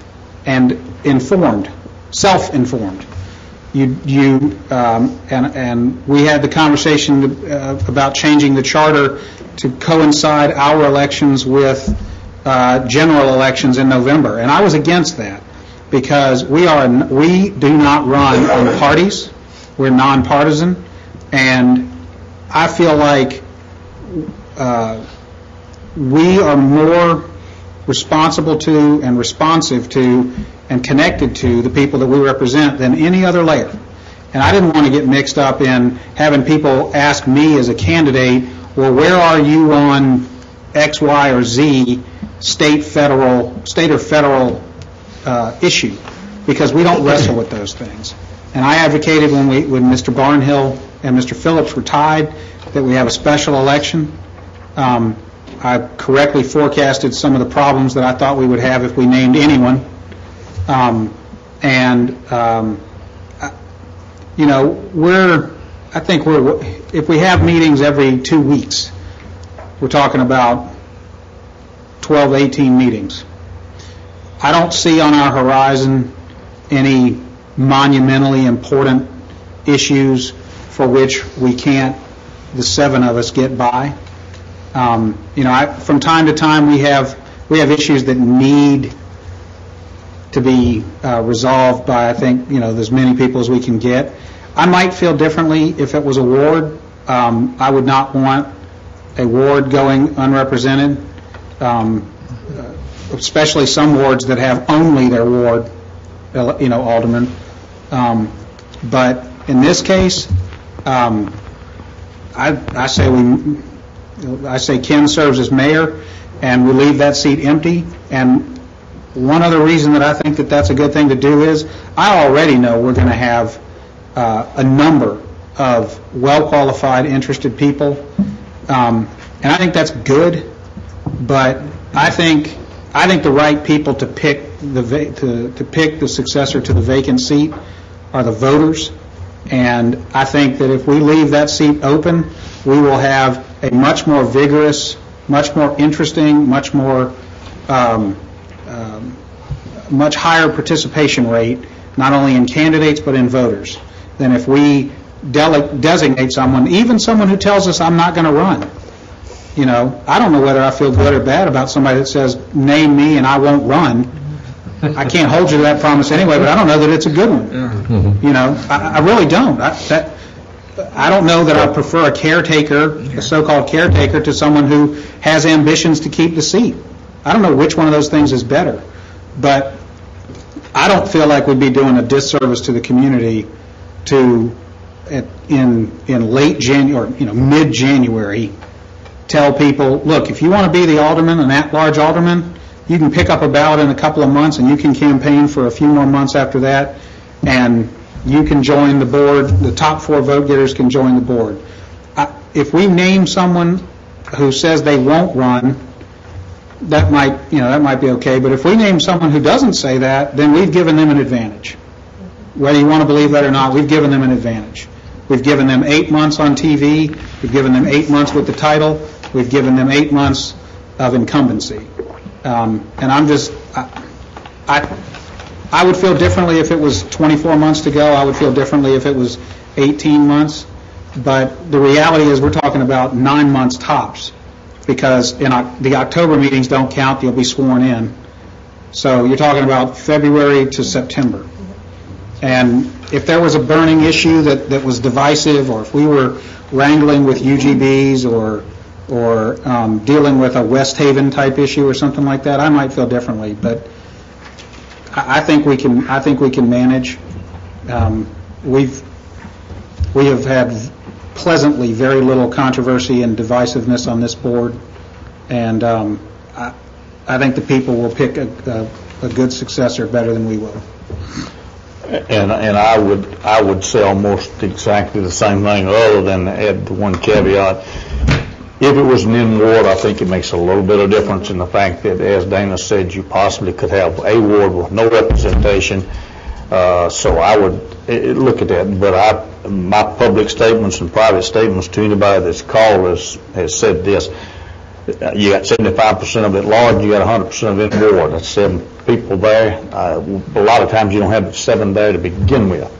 and informed, self-informed. And we had the conversation about changing the charter to coincide our elections with general elections in November, and I was against that because we do not run on parties. We're nonpartisan, and I feel like we are more responsible to and responsive to and connected to the people that we represent than any other layer. And I didn't want to get mixed up in having people ask me as a candidate, well, where are you on X, Y, or Z state or federal issue? Because we don't wrestle with those things. And I advocated when Mr. Barnhill and Mr. Phillips were tied that we have a special election. I correctly forecasted some of the problems that I thought we would have if we named anyone. If we have meetings every 2 weeks, we're talking about 12 to 18 meetings. I don't see on our horizon any monumentally important issues for which we can't, the 7 of us, get by. From time to time we have issues that need to be resolved by, I think, as many people as we can get. I might feel differently if it was a ward. I would not want a ward going unrepresented, especially some wards that have only their ward, aldermen. But in this case, I say Ken serves as mayor, and we leave that seat empty. And one other reason that I think that that's a good thing to do is I already know we're going to have a number of well-qualified, interested people, and I think that's good. But I think the right people to pick the successor to the vacant seat are the voters. And I think that if we leave that seat open, we will have a much more vigorous, much more interesting, much higher participation rate, not only in candidates but in voters, than if we designate someone, even someone who tells us I'm not going to run. I don't know whether I feel good or bad about somebody that says, name me and I won't run. I can't hold you to that promise anyway, but I don't know that it's a good one. I really don't. I don't know that I prefer a caretaker, a so-called caretaker, to someone who has ambitions to keep the seat. I don't know which one of those things is better, but I don't feel like we'd be doing a disservice to the community to, in late January, or mid-January, tell people, look, if you want to be the alderman, an at-large alderman, you can pick up a ballot in a couple of months, and you can campaign for a few more months after that, and you can join the board. The top 4 vote getters can join the board. If we name someone who says they won't run, that might be okay. But if we name someone who doesn't say that, then we've given them an advantage. whether you want to believe that or not, we've given them an advantage. We've given them 8 months on TV, we've given them 8 months with the title, we've given them 8 months of incumbency. And I'm just, I would feel differently if it was 24 months to go. I would feel differently if it was 18 months. But the reality is we're talking about 9 months tops, because the October meetings don't count. You'll be sworn in. So you're talking about February to September. And if there was a burning issue that was divisive, or if we were wrangling with UGBs or dealing with a West Haven type issue or something like that, I might feel differently. But I think we can manage. We have had pleasantly very little controversy and divisiveness on this board, and I think the people will pick a good successor better than we will. And I would say almost exactly the same thing, other than add one caveat. If it was an in-ward, I think it makes a little bit of difference in the fact that, as Dana said, you possibly could have a ward with no representation. So I would look at that. But my public statements and private statements to anybody that's called has said this: you got 75% of it large, you got 100% of it in ward. That's 7 people there. A lot of times you don't have 7 there to begin with.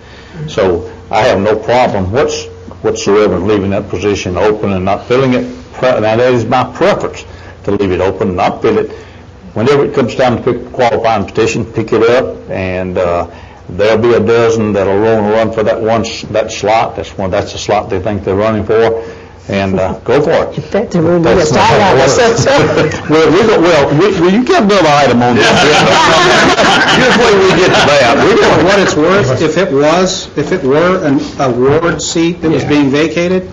So I have no problem whatsoever leaving that position open and not filling it. Now, that is my preference, to leave it open and not fill it. Whenever it comes time to pick a qualifying petition, pick it up, and there'll be a dozen that'll run for that slot. That's the slot they think they're running for, and go for it. Well, you got another item on this. Here's where we get to that. For what it's worth, if it were a ward seat that was being vacated,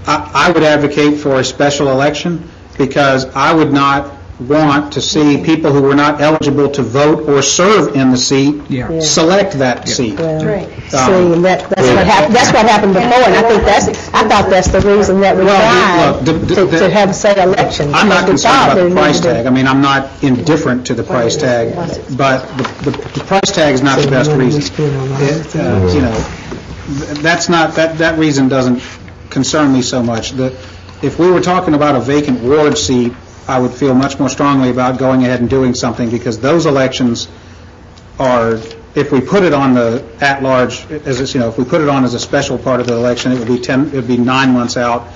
I would advocate for a special election, because I would not want to see people who were not eligible to vote or serve in the seat select that seat. Well, that's what happened before, and I thought that's the reason that we tried to have, say, elections. I'm not concerned about the price tag. I mean, I'm not indifferent to the price tag, but the price tag is not the best reason. That reason doesn't concern me so much. If we were talking about a vacant ward seat, I would feel much more strongly about going ahead and doing something, because those elections are, if we put it on the at-large, if we put it on as a special part of the election, it would be 9 months out,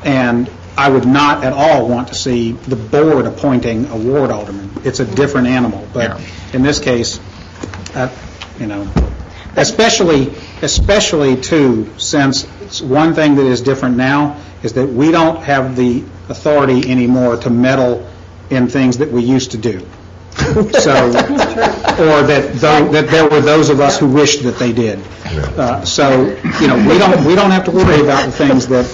and I would not at all want to see the board appointing a ward alderman. It's a different animal, but in this case, especially too, since one thing that is different now is that we don't have the authority anymore to meddle in things that we used to do. So, or that there were those of us who wished that they did. So, we don't have to worry about the things that,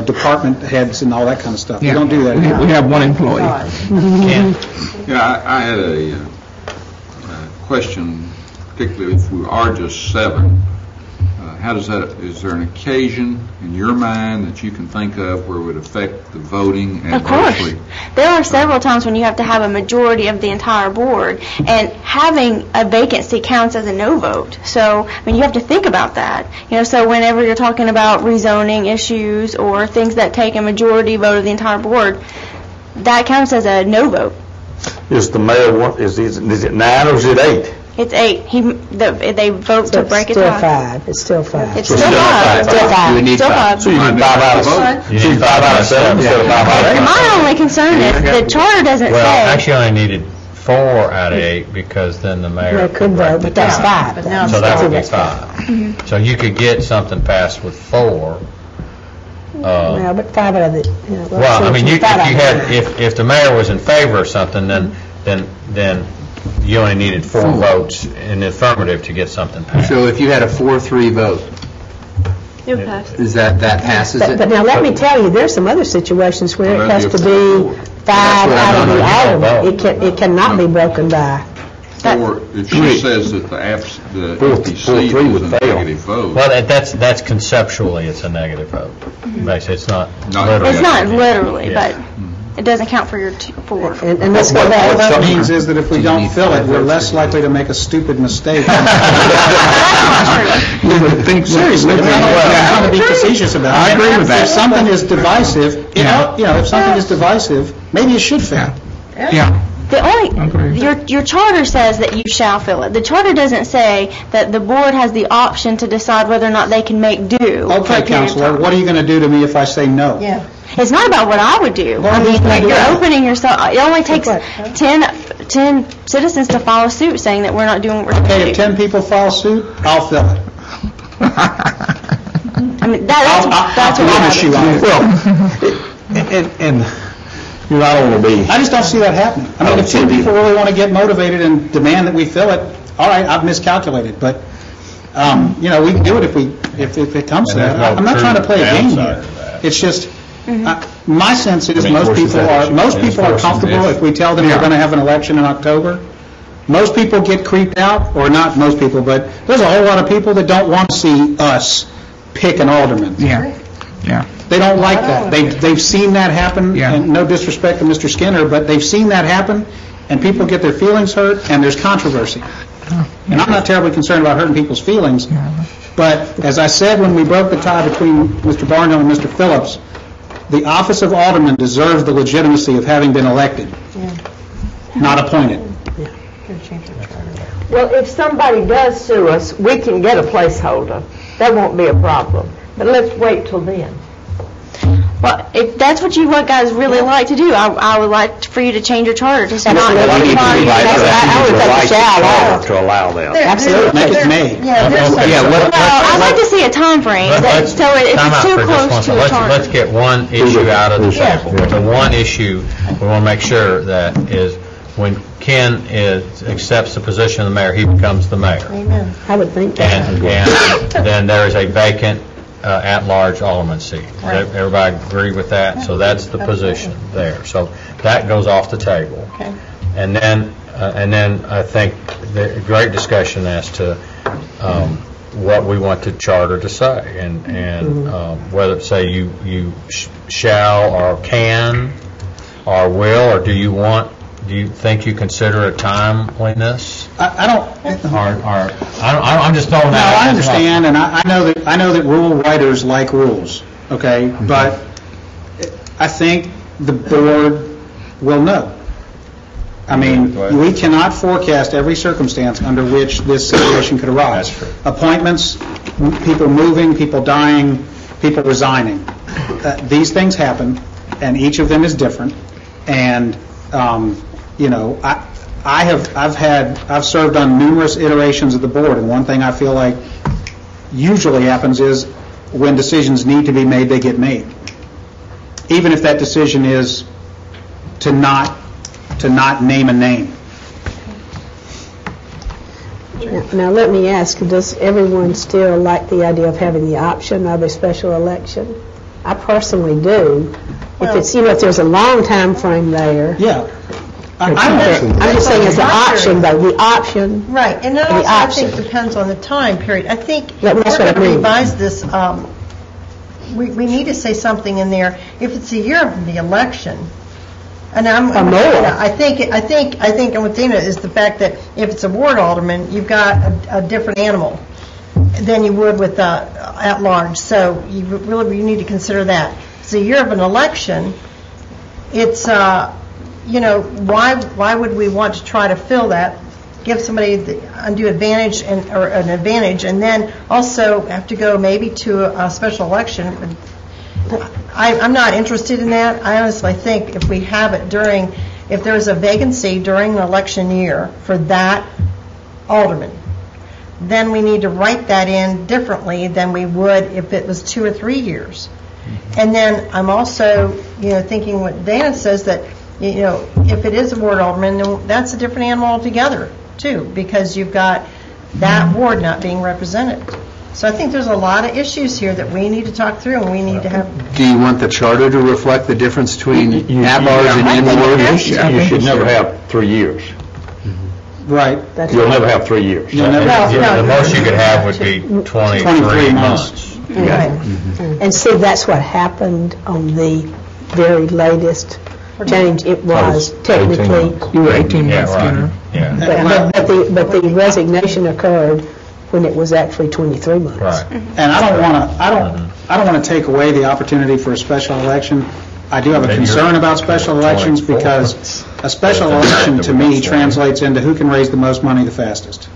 department heads and all that kind of stuff. We don't do that anymore. We have one employee. I had a question, particularly if we are just 7. How does that, is there an occasion in your mind that you can think of where it would affect the voting adversely? Of course. There are several times when you have to have a majority of the entire board, and having a vacancy counts as a no vote. So, you have to think about that. So whenever you're talking about rezoning issues or things that take a majority vote of the entire board, that counts as a no vote. Is the mayor, is it 9 or is it 8? It's 8. They vote to break it down. It's still 5. It's still 5. You would need 5. So you need 5 out of 7. You need 5 out of 7 instead of 5 out of 8. My only concern is the charter doesn't say. Well, actually, I only needed 4 out of 8, because then the mayor could vote, but that's 5. So that would be 5. So you could get something passed with 4. Well, but 5 out of it. If the mayor was in favor of something, then you only needed 4 votes in the affirmative to get something passed. So if you had a 4-3 vote, it would pass. Is that passes it? But now let me tell you, there's some other situations where it has to be 5 out of the alderman. It cannot be broken by. Or if she says that the empty seat is a negative vote. Well, that's conceptually it's a negative vote. It's not literally. It's not literally, but. It doesn't count for your four. And let's go All back. that means is that if we don't fill it, we're less likely to make a stupid mistake. Seriously, I'm not to be facetious about it. I agree with that. If something is divisive, if something is divisive, maybe it should fail. Yeah. Your charter says that you shall fill it. The charter doesn't say that the board has the option to decide whether or not they can make do. for a Okay, period of Counselor, time. what are you going to do to me if I say no? Yeah. It's not about what I would do. I mean, you're opening yourself. It only takes 10 citizens to file a suit saying that we're not doing what we're supposed Okay, to if do. 10 people file suit, I'll fill it. I mean, that's what promise you I will. And I don't want to be... I just don't see that happening. I mean, if 10 people really want to get motivated and demand that we fill it, all right, I've miscalculated, but, we can do it if it comes to that. I'm not trying to play a game here. It's just, my sense is most people are comfortable if we tell them we're going to have an election in October. Most people get creeped out, or not most people, but there's a whole lot of people that don't want to see us pick an alderman. Yeah. They don't like that. They've seen that happen, and no disrespect to Mr. Skinner, but they've seen that happen, and people get their feelings hurt, and there's controversy. And I'm not terribly concerned about hurting people's feelings, but as I said when we broke the tie between Mr. Barnhill and Mr. Phillips, the office of alderman deserves the legitimacy of having been elected, not appointed. Well, if somebody does sue us, we can get a placeholder. That won't be a problem. But let's wait till then. Well, if that's what you guys really like to do, I would like for you to change your charter to say not. I need to rewrite I to allow them. Absolutely. Make it May. I'd like to see a time frame, so if it's too close to a charter. Let's get one issue out of the table. The one issue we want to make sure that is when Ken accepts the position of the mayor, he becomes the mayor. Amen. I would think that. And then there is a vacant at-large alderman seat. Right. Everybody agree with that? So that's the position there. So that goes off the table. Okay. And then I think the great discussion as to what we want the charter to say, and whether it say you shall or can or will, or do you think you consider a timeliness? I'm just throwing No, that out. I understand, and I know that rule writers like rules, okay? But I think the board will know. I mean, we cannot forecast every circumstance under which this situation could arise. That's true. Appointments, people moving, people dying, people resigning. These things happen, and each of them is different. And I've served on numerous iterations of the board, and one thing I feel like usually happens is when decisions need to be made, they get made. Even if that decision is to not name a name. Now, let me ask, does everyone still like the idea of having the option of a special election? I personally do. If it's, if there's a long time frame there. Yeah. I'm just saying it's an option, though, the option. Right, and it also, I think, depends on the time period. I think if we're going to revise this, we need to say something in there. If it's a year of the election, and I think, and with Dina is the fact that if it's a ward alderman, you've got a different animal than you would with at large. So you need to consider that. It's a year of an election. It's why would we want to try to fill that, give somebody the undue advantage or an advantage, and then also have to go maybe to a special election? I'm not interested in that. I honestly think if we have it if there's a vacancy during an election year for that alderman, then we need to write that in differently than we would if it was 2 or 3 years. And then I'm also, thinking what Dana says, that if it is a ward alderman, then that's a different animal altogether, too, because you've got that ward not being represented. So I think there's a lot of issues here that we need to talk through, and we need to have... Do you want the charter to reflect the difference between at-large and in-ward? You should never have 3 years. Right. You'll never have 3 years. The most you could have would be 23 months. Right. And see, that's what happened on the very latest change, it was technically. You were 18 months sooner. But the resignation occurred when it was actually 23 months. Right. And I don't want to take away the opportunity for a special election. I do have a concern about special elections because a special election to me translates into who can raise the most money the fastest.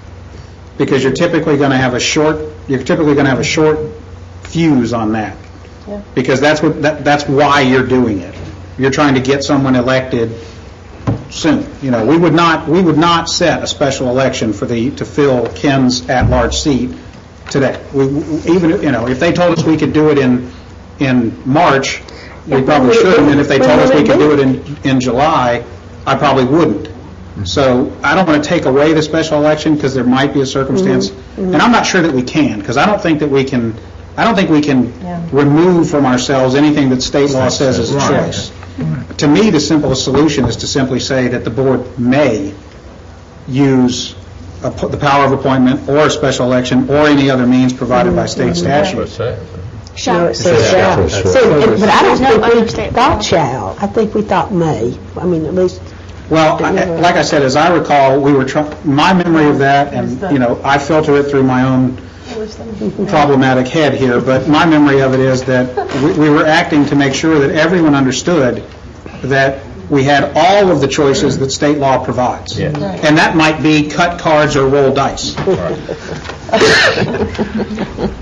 Because you're typically going to have a short fuse on that. Because that's why you're doing it. You're trying to get someone elected soon. You know, we would not set a special election to fill Ken's at-large seat today. If they told us we could do it in March, we probably shouldn't. And if they told us we could do it in July, I probably wouldn't. So I don't want to take away the special election because there might be a circumstance, and I'm not sure that we can, because I don't think we can remove from ourselves anything that state law says is a choice. To me, the simplest solution is to simply say that the board may use the power of appointment or a special election or any other means provided by state statute. Shall. But I don't think we thought shall. I think we thought may. I mean, at least. Well, like I said, as I recall, my memory of that, and I filter it through my own problematic head here, but my memory of it is that we were acting to make sure that everyone understood that we had all of the choices that state law provides. Yeah. And that might be cut cards or roll dice.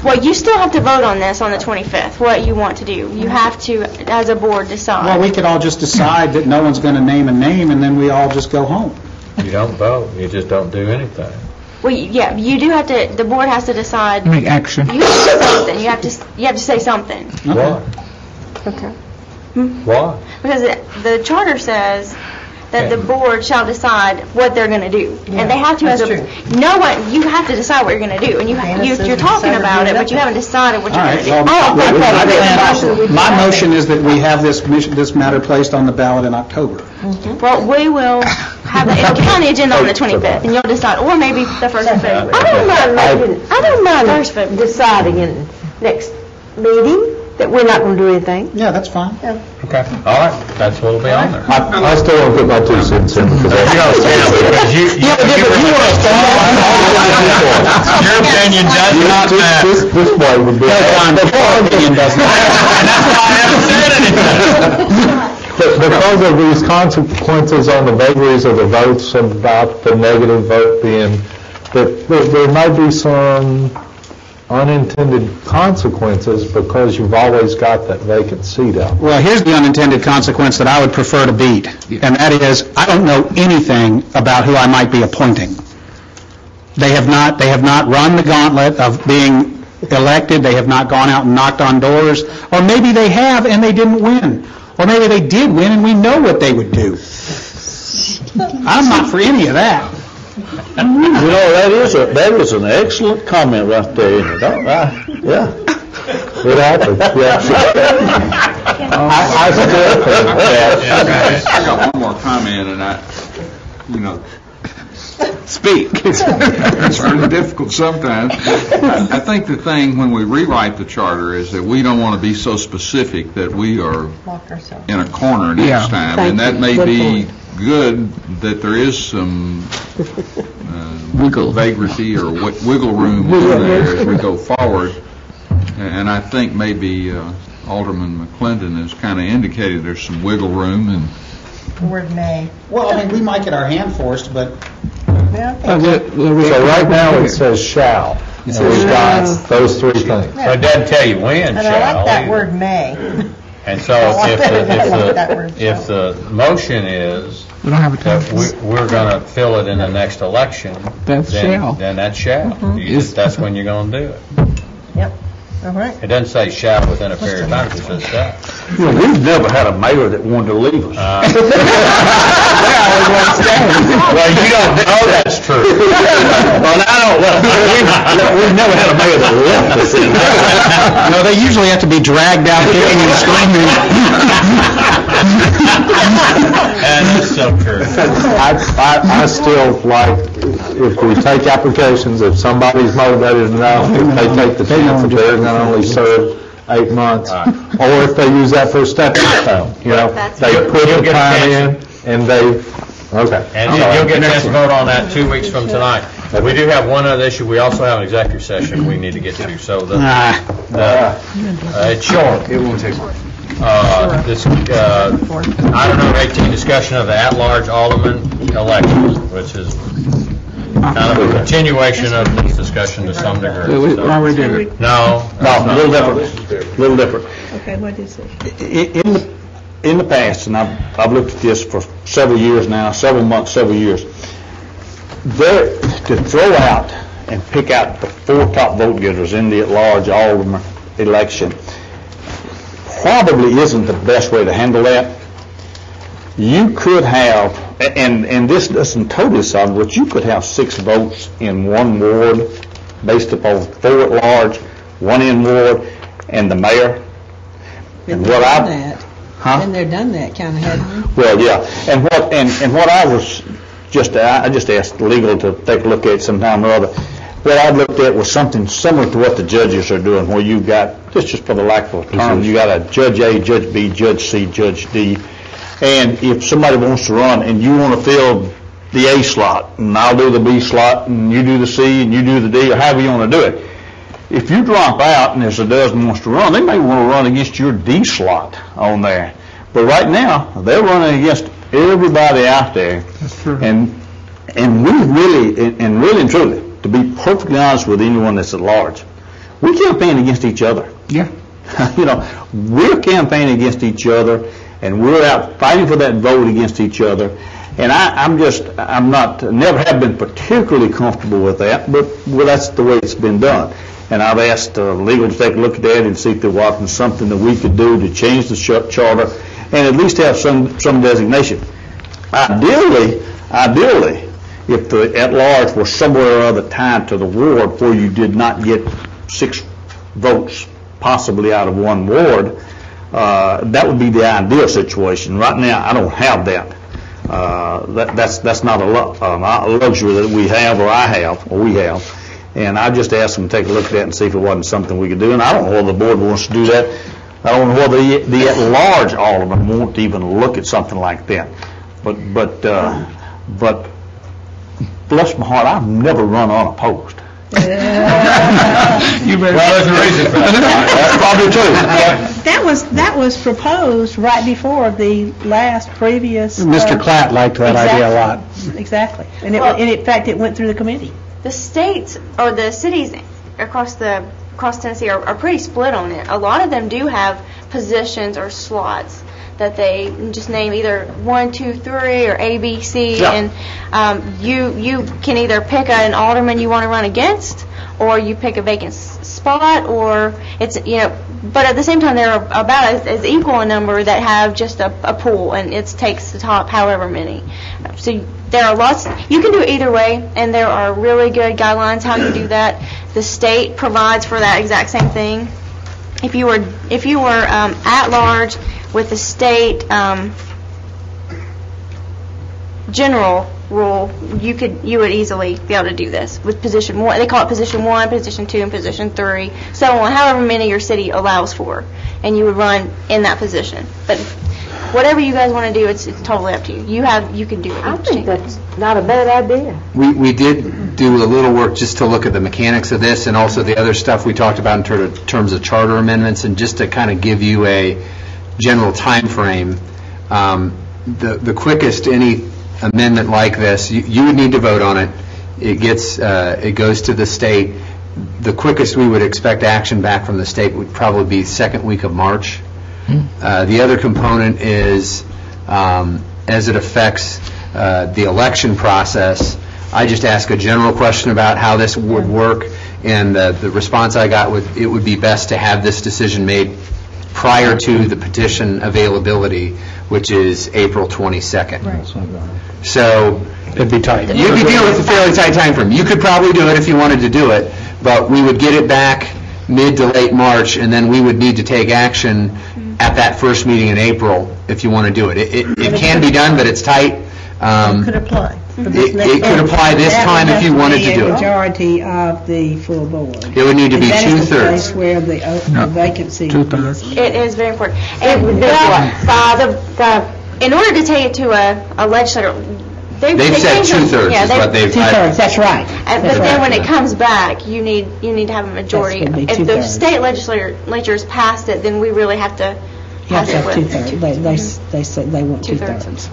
Well, you still have to vote on this on the 25th, what you want to do. You have to, as a board, decide. Well, we could all just decide that no one's going to name a name, and then we all just go home. You don't vote. You just don't do anything. Well, yeah, you do have to, the board has to decide. Make action. You have to say something. You have to say something. Why? Okay. Why? Because the charter says that the board shall decide what they're going to do, and they have to. You have to decide what you're going to do, and you're talking about it, but you haven't decided what you're going to do. My motion is that we have this matter placed on the ballot in October. Well, we will have it'll be on the agenda on the 25th, and you'll decide, or maybe the 1st of February. I don't mind deciding in next meeting that we're not going to do anything. Yeah, that's fine. Okay. All right. That's what'll be on there. I still want to put my 2 cents in because your opinion does not matter. This way would be. Your opinion does not matter. That's why I haven't said anything. Because of these consequences on the vagaries of the votes about the negative vote being, that there might be some unintended consequences because you've always got that vacant seat out. Well, here's the unintended consequence that I would prefer to beat, and that is I don't know anything about who I might be appointing. They have not run the gauntlet of being elected. They have not gone out and knocked on doors, or maybe they have and they didn't win, or maybe they did win and we know what they would do. I'm not for any of that. that is an excellent comment right there. Yeah. It happens. I still think that. I got one more comment, and Speak. It's really difficult sometimes. I think the thing when we rewrite the charter is that we don't want to be so specific that we are in a corner next time, and that may be good that there is some vagrancy or wiggle room in there as we go forward. And I think maybe Alderman McClendon has kind of indicated there's some wiggle room. And the word may. Well, I mean, we might get our hand forced, but... So right now it says shall. We've got those 3 things. But it doesn't tell you when and shall. I like that word may. And so if the motion is we don't have a time. that we're going to fill it in the next election, then that's shall. That's when you're going to do it. Yep. All right. It doesn't say shall within a period of time. It says shall. We've never had a mayor that wanted to leave us. Well, you don't know that's true. Well, I don't. We've never had a mayor that left us. No, they usually have to be dragged out kicking and screaming. And that's so true. I still like, if we take applications, if somebody's motivated enough, if they take the chance that they're going to only serve 8 months, or if they use that for a stepping stone, you know, they put the time in, and they, okay. And you'll get a chance to vote on that 2 weeks from tonight. We do have one other issue. We also have an executive session we need to get to, so it's short. It won't take long. This, item number 18, discussion of the at-large alderman election, which is kind of a continuation of this discussion to some degree. We already did it. No, No, a little different. Okay, what is it? In the past, and I've looked at this for several years now, several months, several years, to throw out and pick out the 4 top vote getters in the at-large alderman election probably isn't the best way to handle that. You could have, and this doesn't totally solve, but you could have 6 votes in one ward based upon 4 at large, 1 in ward, and the mayor. And they've done that. And they've done that, kind of, haven't they? Well, yeah, and what I was I just asked legal to take a look at it sometime or other. What I looked at was something similar to what the judges are doing, where you've got, just for the lack of a term, you got a Judge A, Judge B, Judge C, Judge D, and if somebody wants to run and you want to fill the A slot, and I'll do the B slot, and you do the C, and you do the D, or however you want to do it, if you drop out and there's a dozen wants to run, they may want to run against your D slot on there. But right now, they're running against everybody out there. That's true. And we really and truly, to be perfectly honest with anyone that's at large, we campaign against each other. Yeah. You know, we're campaigning against each other, and we're out fighting for that vote against each other. And never have been particularly comfortable with that, but that's the way it's been done. And I've asked legal to take a look at that and see if there wasn't something that we could do to change the charter and at least have some designation. Ideally, if the at-large were somewhere or other tied to the ward where you did not get 6 votes possibly out of 1 ward, that would be the ideal situation. Right now, I don't have that. That's not a luxury that we have or we have. And I just asked them to take a look at that and see if it wasn't something we could do. And I don't know whether the board wants to do that. I don't know whether the at-large alderman won't even look at something like that. But bless my heart, I've never run unopposed. You better. Well, there's a reason for that. That's probably true. That was proposed right before the last previous. Mr. Klatt liked that idea a lot. Exactly. And in fact, it went through the committee. The states or the cities across Tennessee are pretty split on it. A lot of them do have positions or slots that they just name either 1, 2, 3 or A, B, C, and you can either pick an alderman you want to run against, or you pick a vacant spot, or it's But at the same time, there are about as equal a number that have just a pool, and it takes the top however many. So there are lots. You can do it either way, and there are really good guidelines how you do that. The state provides for that exact same thing. If you were at large with the state general rule, you would easily be able to do this with position 1. They call it position 1, position 2, and position 3, so on, however many your city allows for, and you would run in that position. But whatever you guys want to do, it's totally up to you. You can do it. I think that's not a bad idea. We did do a little work just to look at the mechanics of this, and also the other stuff we talked about in terms of charter amendments, and just to kind of give you a general time frame. The quickest any amendment like this, you would need to vote on it. It goes to the state. The quickest we would expect action back from the state would probably be second week of March. The other component is as it affects the election process. I just asked a general question about how this would work, and the response I got it would be best to have this decision made prior to the petition availability, which is April 22nd. Right. So it'd be tight. You'd be dealing with a fairly tight time frame. You could probably do it if you wanted to do it, but we would get it back mid to late March, and then we would need to take action at that first meeting in April if you want to do it. It can be done, but it's tight. Could apply. It could apply this time if you wanted to do That would it. have to be a majority of the full board. It would need to be And that is the two-thirds. place where the vacancy. Two-thirds. It is very important. And in order to take it to a legislator, They've said two-thirds is what they've. Two-thirds, that's right. But then when it comes back, you need to have a majority. That's gonna be If the two-thirds. state legislature's passed it, then we really have to You have pass to it have with two-thirds. They said they want Two-thirds. two-thirds.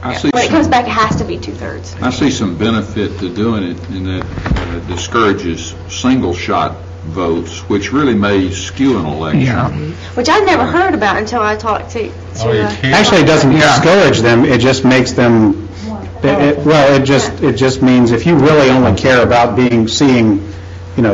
I see When it some- comes back, it has to be two-thirds. I see some benefit to doing it in that it discourages single-shot votes, which really may skew an election. Yeah. Which I've never heard about until I talked to Actually, it doesn't discourage them, it just makes them, it just means if you really only care about seeing,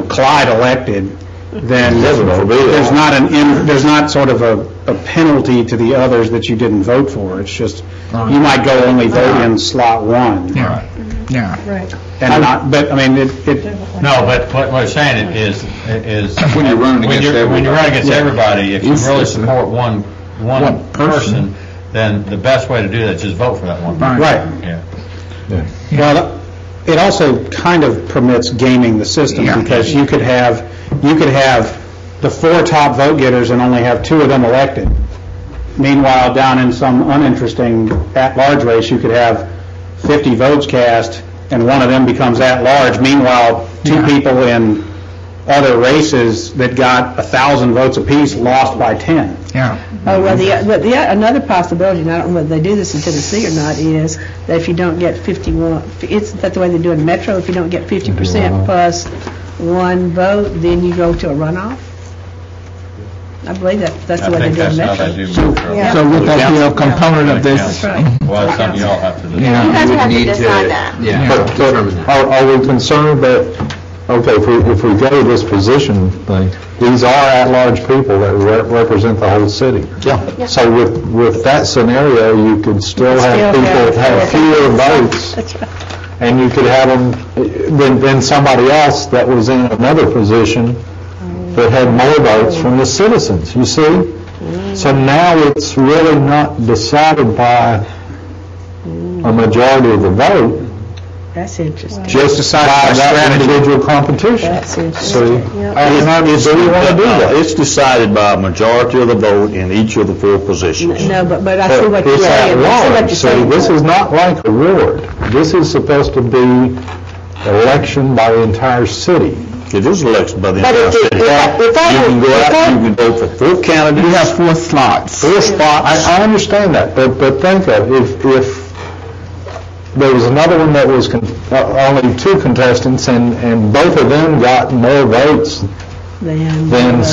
Clyde elected, then there's not sort of a penalty to the others that you didn't vote for. It's just, you might go only vote in slot one. Yeah. Yeah. Right. And not, but, I mean, No, but what I'm saying is When you're running against when you run against everybody. everybody, if you really support one person, then the best way to do that is just vote for that one person. Right. Yeah. Well, it also kind of permits gaming the system, because you could have the 4 top vote getters and only have 2 of them elected. Meanwhile, down in some uninteresting at-large race, you could have 50 votes cast and one of them becomes at-large. Meanwhile, 2 people in other races that got 1,000 votes apiece lost by 10. Yeah. Oh, well, another possibility, and I don't know whether they do this in Tennessee or not, is that if you don't get 51, isn't that the way they do it in Metro? If you don't get 50% plus 1 vote, then you go to a runoff? I believe that's the way they do it in Metro. So would that be a component of this? That's right. Well, that's something y'all have to do. You guys would have to need to- decide that. But are we concerned that, okay, if we go to this position thing, these are at-large people that represent the whole city? Yeah. So with that scenario, you could still have people have fewer votes, and you could have them, than somebody else that was in another position that had more votes from the citizens, you see? So now it's really not decided by a majority of the vote, That's interesting. just by that individual competition. That's interesting. See? And do we want to do that? It's decided by a majority of the vote in each of the 4 positions. No, but I see what you're It's saying. at I see what large, you're see, saying. this is not like a ward. This is supposed to be election by the entire city. It is elected by the But entire if city. You can go out, you can vote for 4 candidates. We have 4 slots. 4 spots. I understand that, but think of, if there was another one that was only 2 contestants, and both of them got more votes than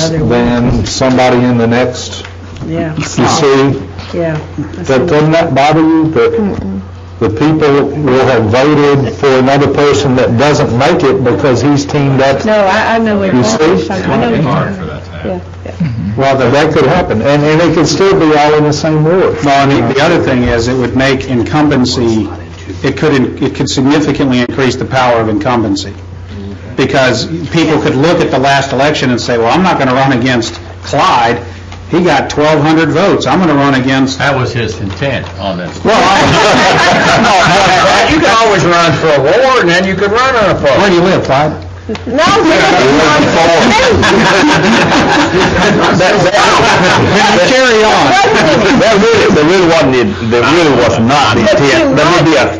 somebody in the next, Yeah. you see? Yeah. Doesn't that bother you, that the people will have voted for another person that doesn't make it because he's teamed up? No, I know what You you're see? saying. I know what you're Hard saying. for that to happen. Well, that could happen, and it could still be all in the same ward. Well, and the other thing is, it would make incumbency, it could significantly increase the power of incumbency. Because people could look at the last election and say, well, I'm not going to run against Clyde. He got 1,200 votes. I'm going to run against... That was his intent on this. Well, You can always run for a ward, and then you can run on a post. where do you live, Clyde? No, Carry on. There really was not the intent.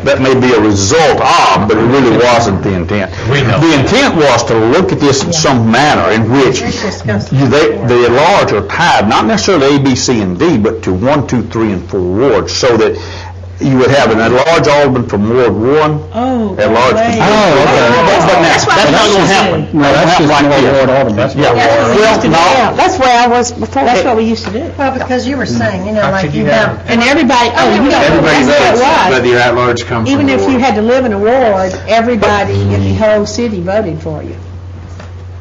That may be a result of, but it really wasn't the intent. The intent was to look at this in some manner in which the large are tied, not necessarily A, B, C, and D, but to 1, 2, 3, and 4 wards, so that you would have an at-large alderman from Ward 1, at-large from... That's not going to happen. No, that's just like more this. ward alderman. that's where I was before. That's what we used to do. Well, because you were saying, like you have, And everybody, Everybody that's votes, what it whether was. your at-large comes from Even the if you ward. had to live in a ward, everybody in the whole city voted for you.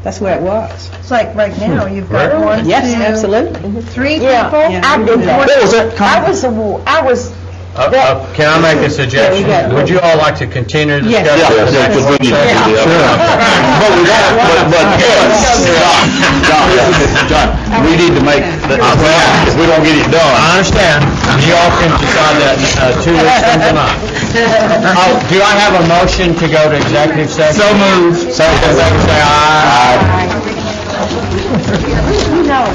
That's where it was. it's like right now, you've got 1, Yes, 2, absolutely. 3 people. Yeah, I did that. What was that? I was Can I make a suggestion? Would you all like to continue to discuss? Yes, because we need to do that. But we John, we need to make, if we don't get it done. I understand. You all can decide that 2 weeks from tonight. Do I have a motion to go to executive session? So moved. Second, say aye. No.